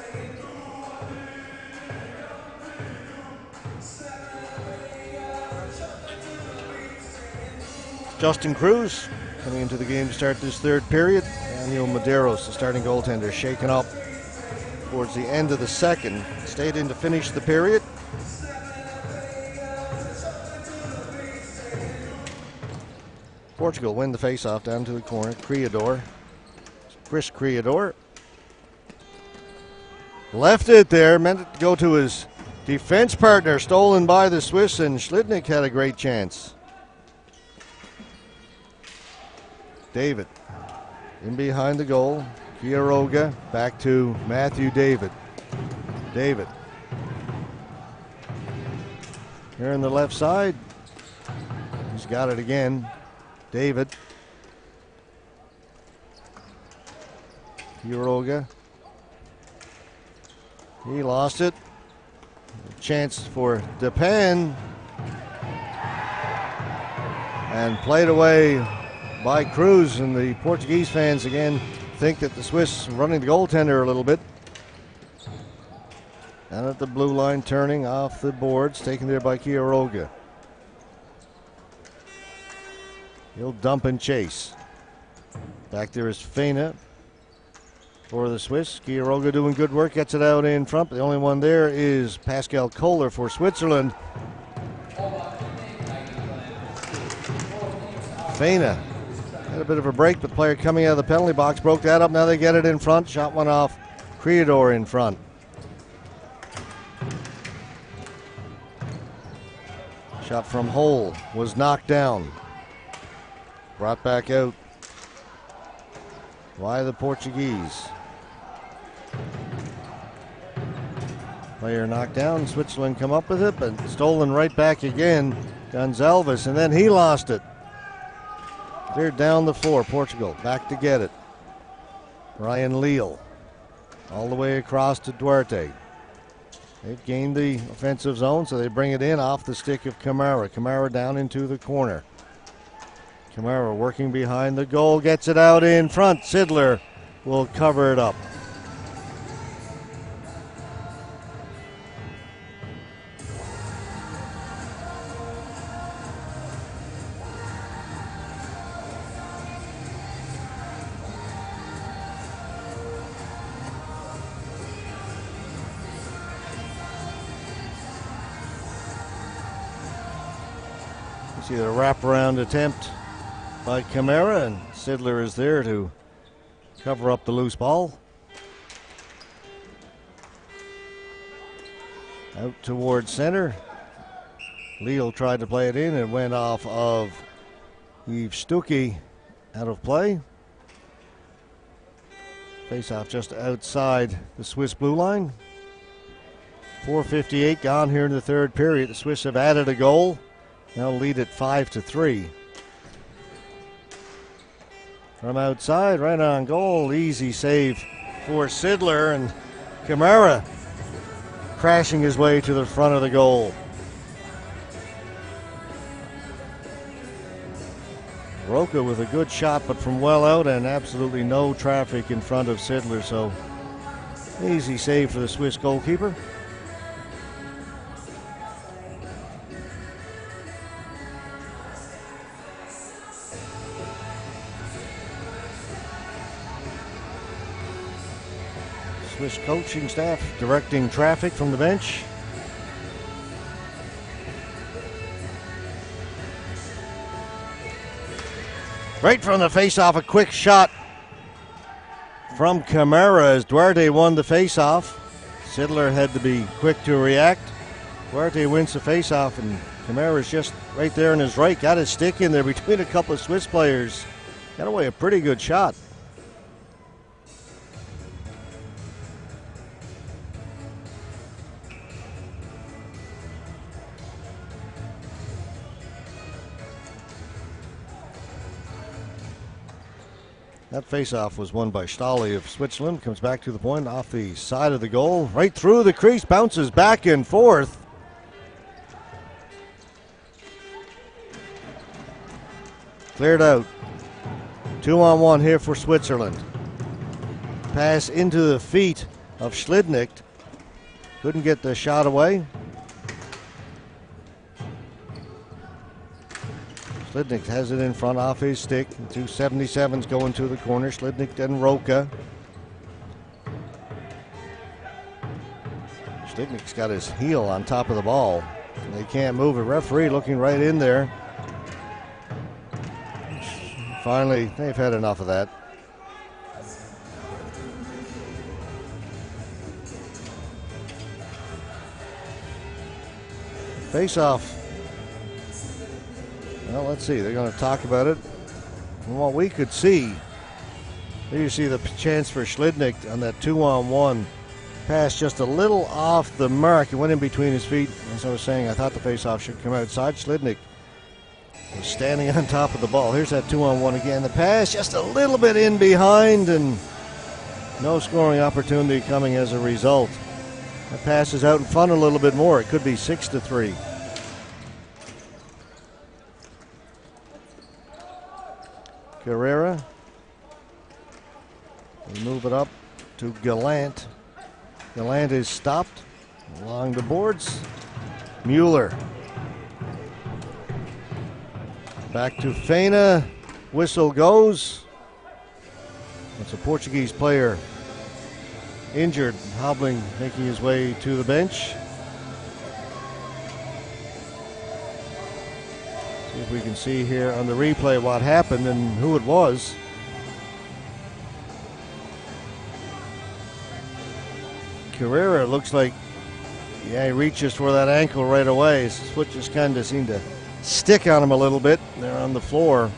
[SPEAKER 2] Justin Cruz coming into the game to start this third period. Daniel Medeiros, the starting goaltender, shaken up towards the end of the second. Stayed in to finish the period. Portugal win the faceoff down to the corner. Criador. Chris Criador. Left it there, meant it to go to his defense partner. Stolen by the Swiss, and Schlidnick had a great chance. David in behind the goal. Quiroga back to Matthew David. David here on the left side. He's got it again. David. Quiroga. He lost it. A chance for Depan. And played away by Cruz, and the Portuguese fans again think that the Swiss are running the goaltender a little bit. Down at the blue line, turning off the boards, taken there by Quiroga. He'll dump and chase. Back there is Feina for the Swiss. Quiroga doing good work, gets it out in front. The only one there is Pascal Kohler for Switzerland. Feina had a bit of a break, but player coming out of the penalty box broke that up. Now they get it in front. Shot one off. Criador in front. Shot from hole was knocked down. Brought back out by the Portuguese. Player knocked down. Switzerland come up with it, but stolen right back again. Gonzalez, and then he lost it. Cleared down the floor. Portugal back to get it. Ryan Leal. all the way across to Duarte. They've gained the offensive zone, so they bring it in off the stick of Camara. Camara down into the corner. Camara working behind the goal, gets it out in front. Sidler will cover it up. See the wraparound attempt by Camara, and Sidler is there to cover up the loose ball. Out towards center. Leal tried to play it in and went off of Yves Stuckey, out of play. Face off just outside the Swiss blue line. 4:58 gone here in the third period. The Swiss have added a goal. Now lead it 5-3. From outside, right on goal. Easy save for Sidler, and Camara crashing his way to the front of the goal. Roca with a good shot, but from well out, and absolutely no traffic in front of Sidler, so easy save for the Swiss goalkeeper. Swiss coaching staff directing traffic from the bench. Right from the face-off, a quick shot from Camara as Duarte won the face-off. Sidler had to be quick to react. Duarte wins the face-off, and Camara's just right there in his right. Got his stick in there between a couple of Swiss players. Got away a pretty good shot. That face-off was won by Stahli of Switzerland. Comes back to the point off the side of the goal. Right through the crease, bounces back and forth. Cleared out. 2-on-1 here for Switzerland. Pass into the feet of Schlidnick. Couldn't get the shot away. Schlidnick has it in front off his stick. The two 77s going to the corner. Schlidnick then Roca. Schlidnick's got his heel on top of the ball. They can't move it. Referee looking right in there. Finally, they've had enough of that. Face off. Well, let's see. They're going to talk about it. From what we could see, there you see the chance for Schlidnick on that 2-on-1 pass just a little off the mark. It went in between his feet. As I was saying, I thought the face-off should come outside. Schlidnick was standing on top of the ball. Here's that 2-on-1 again. The pass just a little bit in behind, and no scoring opportunity coming as a result. That pass is out in front a little bit more. It could be 6-3. Carrera. They move it up to Gallant. Gallant is stopped along the boards. Mueller. Back to Feina. Whistle goes. It's a Portuguese player injured, hobbling, making his way to the bench. See if we can see here on the replay what happened and who it was. Carrera looks like, yeah, he reaches for that ankle right away. His foot just kind of seemed to stick on him a little bit there on the floor.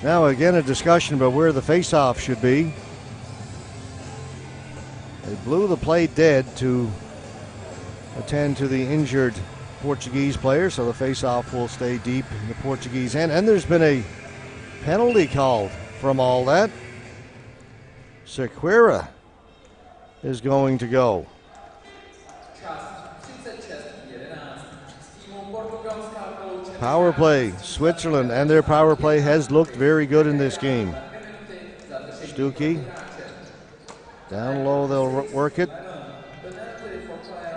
[SPEAKER 2] Now again a discussion about where the face-off should be. They blew the play dead to attend to the injured Portuguese player, so the face-off will stay deep in the Portuguese end. And there's been a penalty called from all that. Sequeira is going to go. Power play, Switzerland, and their power play has looked very good in this game. Stuckey, down low, they'll work it.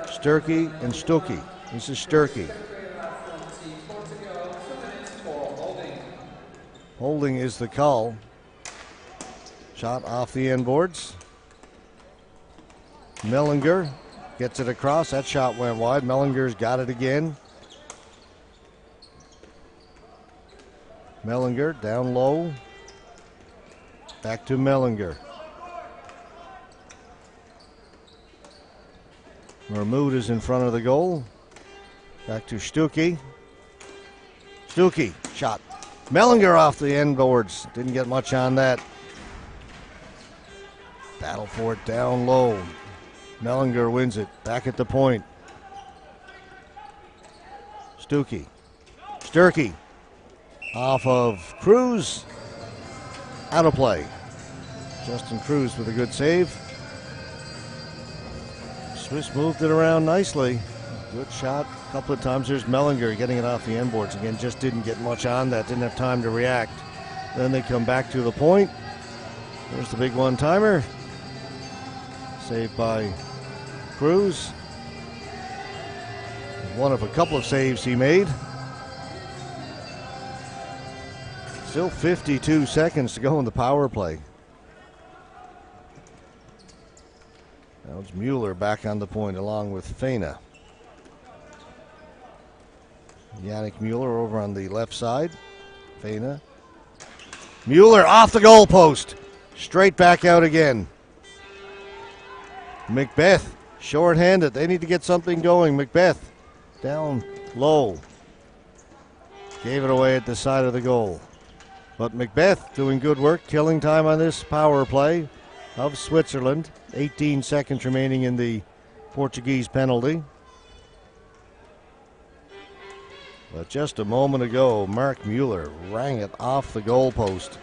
[SPEAKER 2] Sturkey and Stuckey. This is Sturkey. Holding is the call. Shot off the end boards. Mellinger gets it across. That shot went wide. Mellinger's got it again. Mellinger down low. Back to Mellinger. Mahmoud is in front of the goal. Back to Stuckey. Stuckey, shot. Mellinger off the end boards. Didn't get much on that. Battle for it down low. Mellinger wins it. Back at the point. Stuckey. Sturkey. Off of Cruz. Out of play. Justin Cruz with a good save. Swiss moved it around nicely. Good shot a couple of times. There's Mellinger getting it off the end boards again. Just didn't get much on that. Didn't have time to react. Then they come back to the point. There's the big one-timer. Saved by Cruz. One of a couple of saves he made. Still 52 seconds to go in the power play. Now it's Mueller back on the point along with Feina. Yannick Mueller over on the left side. Feina. Mueller off the goalpost. Straight back out again. Macbeth short-handed. They need to get something going. Macbeth down low. Gave it away at the side of the goal. But Macbeth doing good work, killing time on this power play of Switzerland. 18 seconds remaining in the Portuguese penalty. But just a moment ago, Mark Mueller rang it off the goalpost.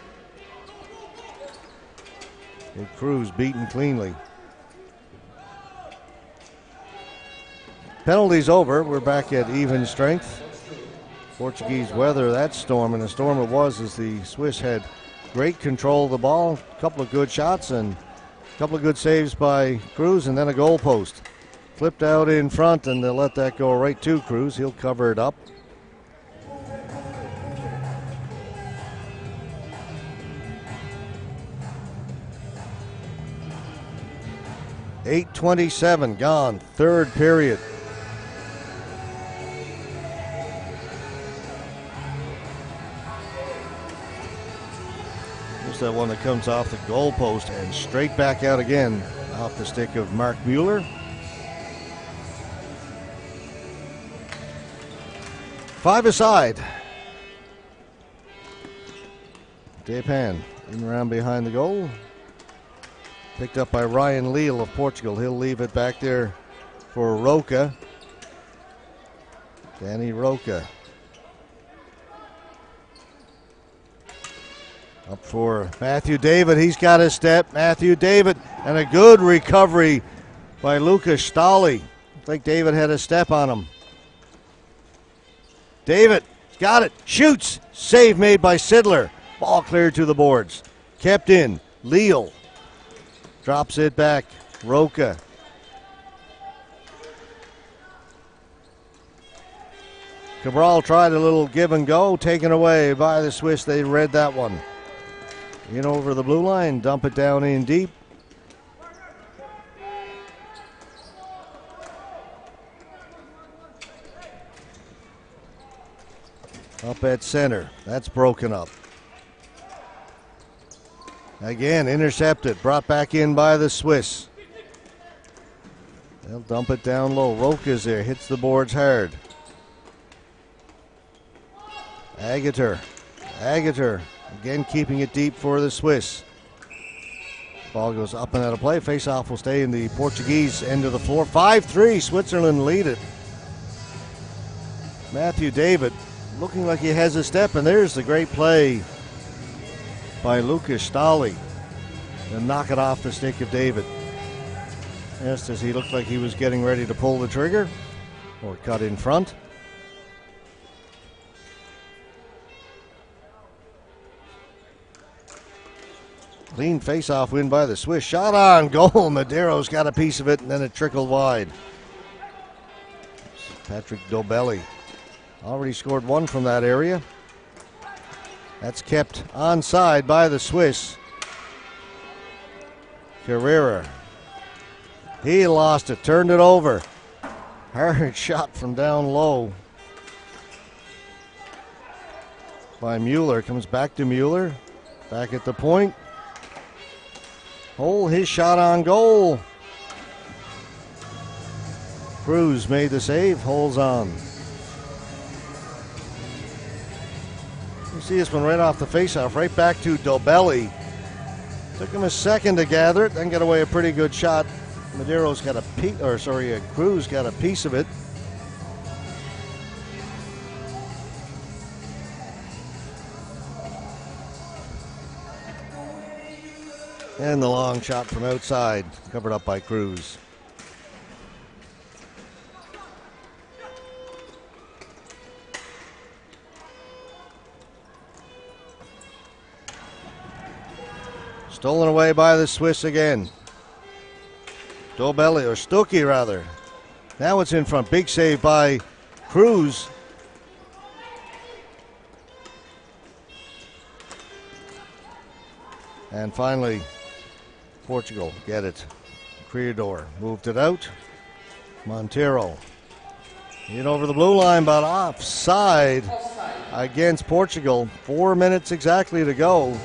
[SPEAKER 2] And Cruz beaten cleanly. Penalty's over. We're back at even strength. Portuguese weather that storm, and the storm it was as the Swiss had great control of the ball. A couple of good shots and a couple of good saves by Cruz, and then a goal post. Flipped out in front, and they'll let that go right to Cruz. He'll cover it up. .8:27 gone, third period. That one that comes off the goalpost and straight back out again off the stick of Mark Mueller. Five aside. Depan in around behind the goal. Picked up by Ryan Leal of Portugal. He'll leave it back there for Roca. Danny Roca. Up for Matthew David. He's got his step. Matthew David. And a good recovery by Lucas Stahli. I think David had a step on him. David got it. Shoots. Save made by Sidler. Ball cleared to the boards. Kept in. Leal. Drops it back. Roca. Cabral tried a little give and go. Taken away by the Swiss. They read that one. In over the blue line, dump it down in deep. Up at center, that's broken up. Again, intercepted, brought back in by the Swiss. They'll dump it down low. Roca's there, hits the boards hard. Agater, again keeping it deep for the Swiss. Ball goes up and out of play. Face-off will stay in the Portuguese end of the floor. 5-3, Switzerland lead it. Matthew David looking like he has a step, and there's the great play by Lucas Stahli. And knock it off the stick of David. Just as he looked like he was getting ready to pull the trigger or cut in front. Clean face-off win by the Swiss. Shot on goal. Madeiro's got a piece of it, and then it trickled wide. Patrick Dobelli already scored one from that area. That's kept onside by the Swiss. Carrera. He lost it, turned it over. Hard shot from down low by Mueller. Comes back to Mueller. Back at the point. Hole his shot on goal. Cruz made the save, holds on. You see this one right off the faceoff, right back to Dobelli. Took him a second to gather it, then got away a pretty good shot. Madeiro's got Cruz got a piece of it. And the long shot from outside, covered up by Cruz. Stolen away by the Swiss again. Dobelli, or Stuckey rather. Now it's in front. Big save by Cruz. And finally, Portugal get it. Criador moved it out. Monteiro in over the blue line, but offside against Portugal. 4 minutes exactly to go.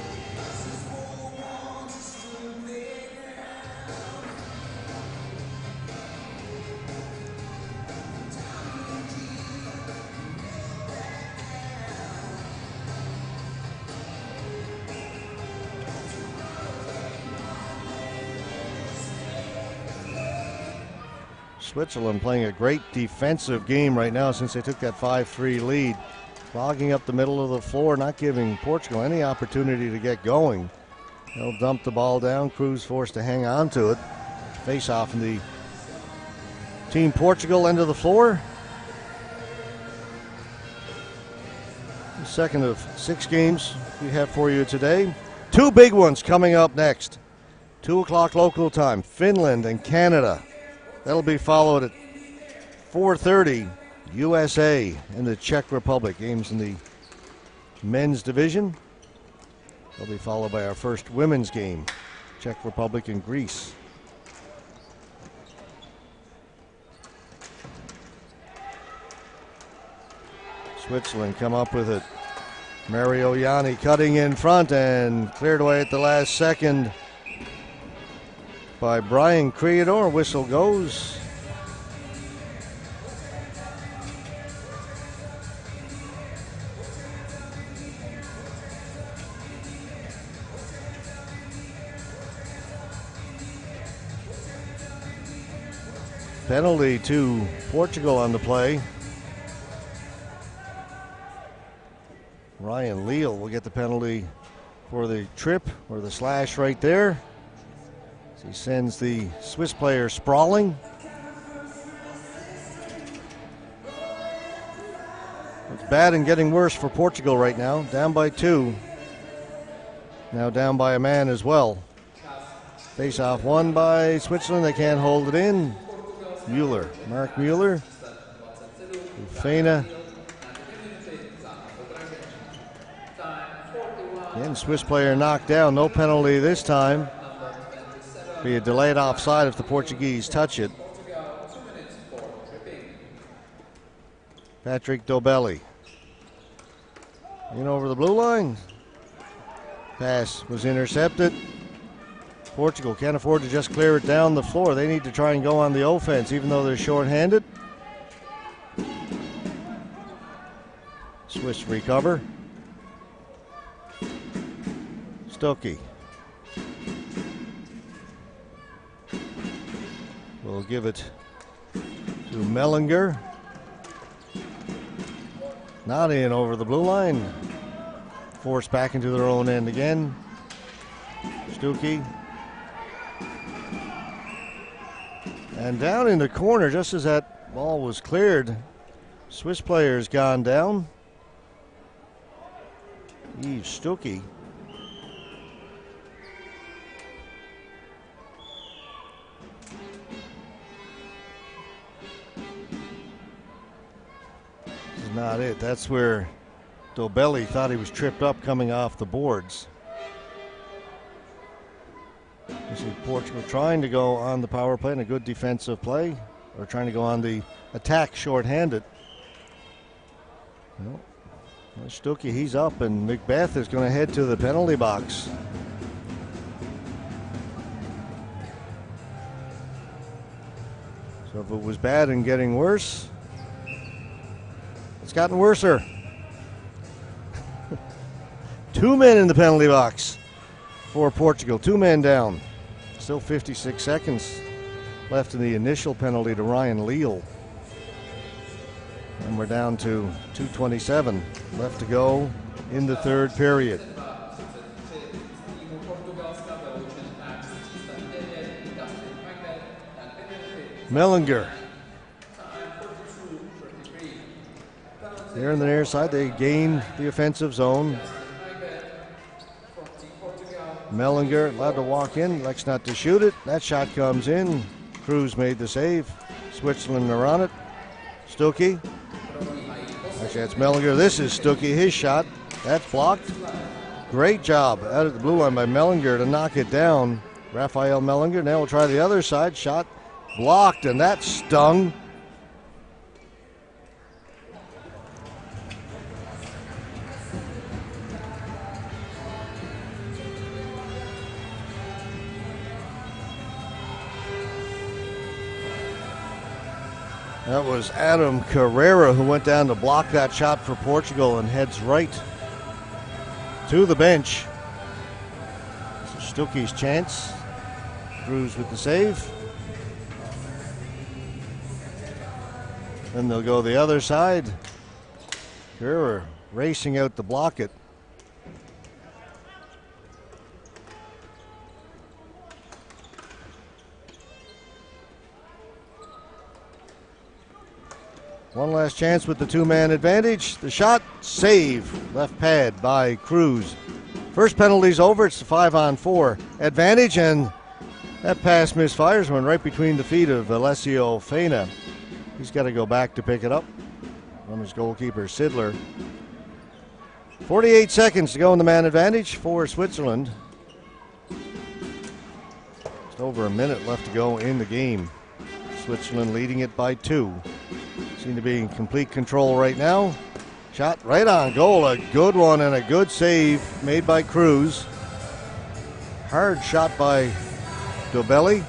[SPEAKER 2] Switzerland playing a great defensive game right now since they took that 5-3 lead. Clogging up the middle of the floor, not giving Portugal any opportunity to get going. They'll dump the ball down. Cruz forced to hang on to it. Face off in the Team Portugal end of the floor. The second of 6 games we have for you today. 2 big ones coming up next. 2 o'clock local time, Finland and Canada. That'll be followed at 4:30, USA and the Czech Republic. Games in the men's division. They'll be followed by our first women's game, Czech Republic and Greece. Switzerland come up with it. Mario Yanni cutting in front and cleared away at the last second by Brian Criador. Whistle goes. Penalty to Portugal on the play. Ryan Leal will get the penalty for the trip or the slash right there. He sends the Swiss player sprawling. It's bad and getting worse for Portugal right now. Down by 2. Now down by a man as well. Face off won by Switzerland. They can't hold it in. Mueller, Mark Mueller. Ufena. Again, Swiss player knocked down. No penalty this time. Be a delayed offside if the Portuguese touch it. Patrick Dobelli in over the blue line. Pass was intercepted. Portugal can't afford to just clear it down the floor. They need to try and go on the offense even though they're short-handed. Swiss recover. Stuckey. will give it to Mellinger. Not in over the blue line. Forced back into their own end again. Stuckey. And down in the corner, just as that ball was cleared, Swiss player's gone down. Yves Stuckey. This is not it. That's where Dobelli thought he was tripped up coming off the boards. You see Portugal trying to go on the power play and a good defensive play, or trying to go on the attack shorthanded. Well, Stuckey, he's up, and Macbeth is going to head to the penalty box. So if it was bad and getting worse, it's gotten worser. 2 men in the penalty box for Portugal. 2 men down. Still 56 seconds left in the initial penalty to Ryan Leal. And we're down to 2:27 left to go in the third period. Mellinger. There in the near side, they gain the offensive zone. Mellinger allowed to walk in, elects not to shoot it. That shot comes in. Cruz made the save. Switzerland are on it. Stuckey. Actually, that's Mellinger. This is Stuckey. His shot. That's blocked. Great job out of the blue line by Mellinger to knock it down. Raphael Mellinger. Now we'll try the other side. Shot blocked, and that stung. That was Adam Carrera who went down to block that shot for Portugal and heads right to the bench. So Stuckey's chance. Cruz with the save. Then they'll go the other side. Carrera racing out to block it. One last chance with the 2-man advantage. The shot, save, left pad by Cruz. First penalty's over. It's a 5-on-4 advantage, and that pass misfires, went right between the feet of Alessio Faina. He's got to go back to pick it up from his goalkeeper, Sidler. 48 seconds to go in the man advantage for Switzerland. Just over a minute left to go in the game. Switzerland leading it by 2. Seem to be in complete control right now. Shot right on goal. A good one and a good save made by Cruz. Hard shot by Dobelli.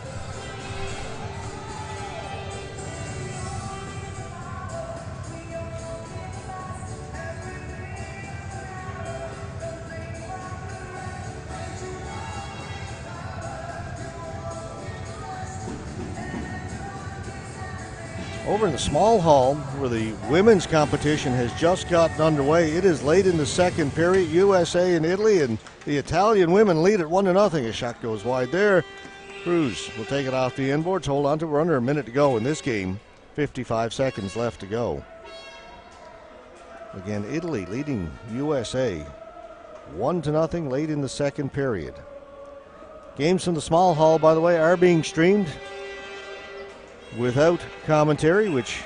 [SPEAKER 2] Over in the small hall where the women's competition has just gotten underway, it is late in the second period. USA and Italy, and the Italian women lead at 1-0. A shot goes wide there. Cruz will take it off the inboards. Hold on to it. We're under a minute to go in this game. 55 seconds left to go. Again, Italy leading USA 1-0 late in the second period. Games from the small hall, by the way, are being streamed without commentary, which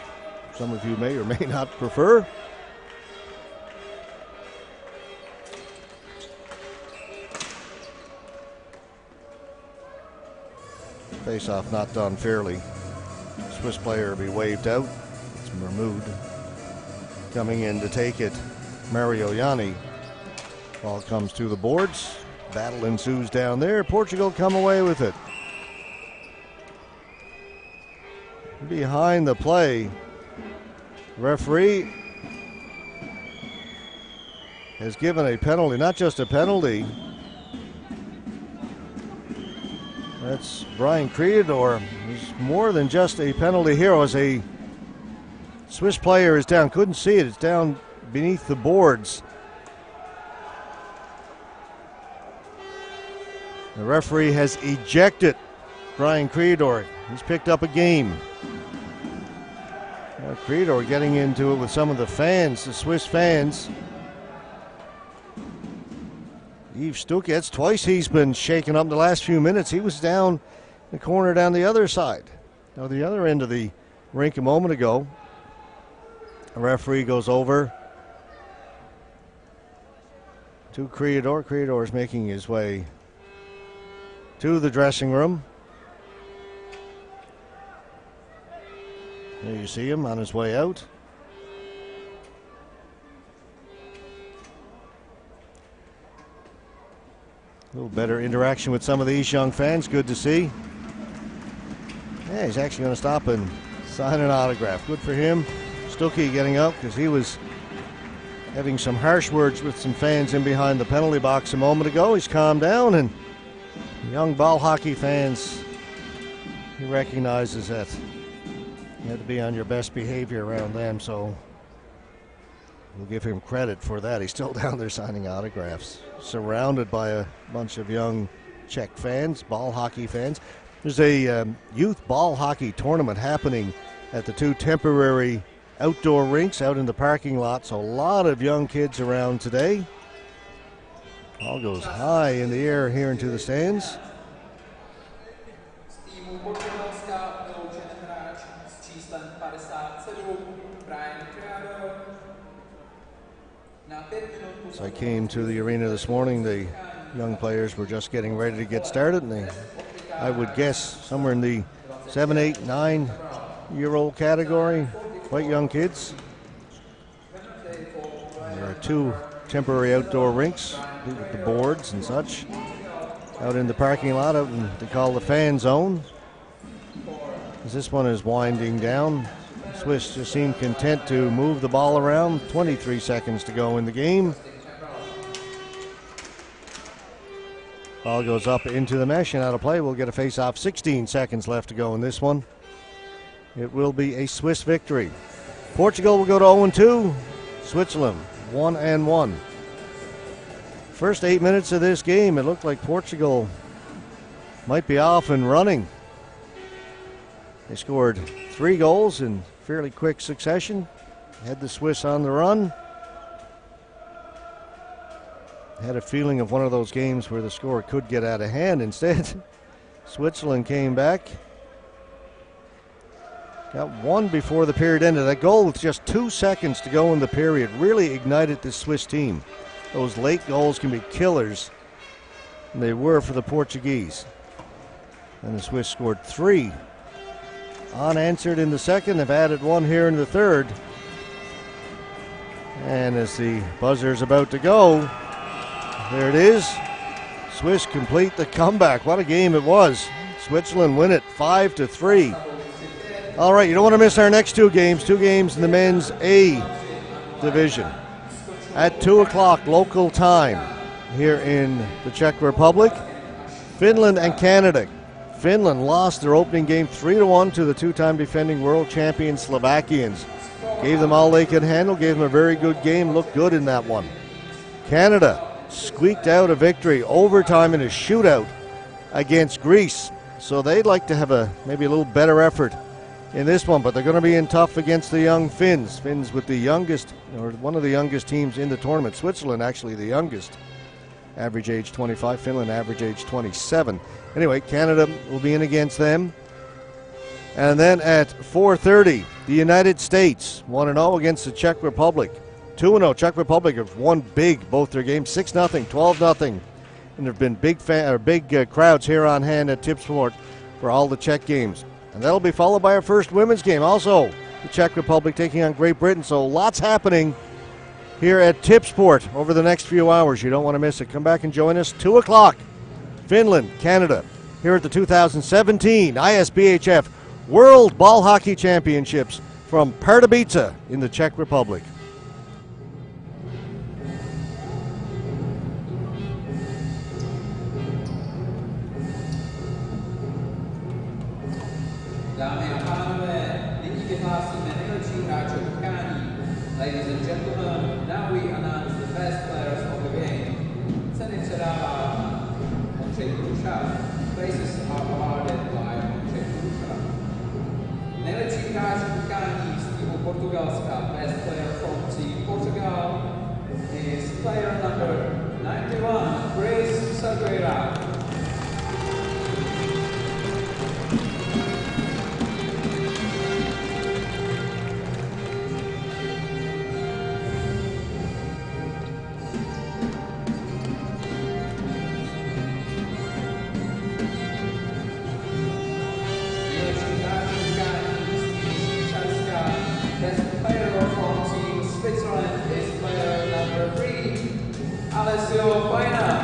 [SPEAKER 2] some of you may or may not prefer. Face-off not done fairly. Swiss player will be waved out. It's Mahmoud coming in to take it. Mario Yanni. Ball comes to the boards. Battle ensues down there. Portugal come away with it. Behind the play, referee has given a penalty, not just a penalty. That's Brian Creedor. He's more than just a penalty hero. As a Swiss player is down, couldn't see it. It's down beneath the boards. The referee has ejected Brian Creedor. He's picked up a game. Creedor getting into it with some of the fans, the Swiss fans. Yves Stuckey, that's twice he's been shaken up in the last few minutes. He was down in the corner down the other side. Now the other end of the rink a moment ago. The referee goes over to Creedor. Creedor is making his way to the dressing room. There you see him on his way out. A little better interaction with some of these young fans. Good to see. Yeah, he's actually going to stop and sign an autograph. Good for him. Stuckey getting up because he was having some harsh words with some fans in behind the penalty box a moment ago. He's calmed down, and young ball hockey fans, he recognizes that you have to be on your best behavior around them, so we'll give him credit for that. He's still down there signing autographs, surrounded by a bunch of young Czech fans, ball hockey fans. There's a youth ball hockey tournament happening at the two temporary outdoor rinks out in the parking lot, so a lot of young kids around today. Ball goes high in the air here into the stands. As I came to the arena this morning, the young players were just getting ready to get started, and I would guess somewhere in the 7, 8, 9-year-old category, quite young kids. There are two temporary outdoor rinks with the boards and such out in the parking lot, out in they call the fan zone. As this one is winding down, Swiss just seem content to move the ball around. 23 seconds to go in the game. Ball goes up into the mesh and out of play. We'll get a face-off. 16 seconds left to go in this one. It will be a Swiss victory. Portugal will go to 0-2. Switzerland 1-1. First 8 minutes of this game, it looked like Portugal might be off and running. They scored 3 goals in fairly quick succession. Had the Swiss on the run. Had a feeling of one of those games where the score could get out of hand. Instead, Switzerland came back. Got one before the period ended. That goal with just 2 seconds to go in the period really ignited the Swiss team. Those late goals can be killers, and they were for the Portuguese. And the Swiss scored 3 unanswered in the second. They've added 1 here in the third. And as the buzzer is about to go, there it is. Swiss complete the comeback. What a game it was. Switzerland win it 5-3. All right, you don't want to miss our next 2 games. 2 games in the men's A division at 2 o'clock local time here in the Czech Republic. Finland and Canada. Finland lost their opening game 3-1 to the 2-time defending world champion Slovakians. Gave them all they could handle, gave them a very good game, looked good in that one. Canada squeaked out a victory, overtime in a shootout against Greece. So they'd like to have maybe a little better effort in this one, but they're going to be in tough against the young Finns. Finns with the youngest, or one of the youngest teams in the tournament. Switzerland actually the youngest. Average age 25, Finland average age 27. Anyway, Canada will be in against them. And then at 4:30, the United States 1-0 against the Czech Republic. 2-0. Czech Republic have won big both their games, 6-0, 12-0. And there have been big crowds here on hand at Tipsport for all the Czech games. And that'll be followed by our first women's game. Also, the Czech Republic taking on Great Britain. So lots happening here at Tipsport over the next few hours. You don't want to miss it. Come back and join us. 2 o'clock, Finland, Canada, here at the 2017 ISBHF World Ball Hockey Championships from Pardubice in the Czech Republic.
[SPEAKER 1] Dámy a pánové, nyní vyhlásíme nejlepší hráče utkání. Ladies and gentlemen, now we announce the best players of the game. Ceny předává Ondřej Kruša. Prizes are awarded by Ondřej Kruša. Nejlepší hráč utkání z týmu Portugalska, best player from team Portugal, is player number 91, Chris Cerqueira. Alessio Faina.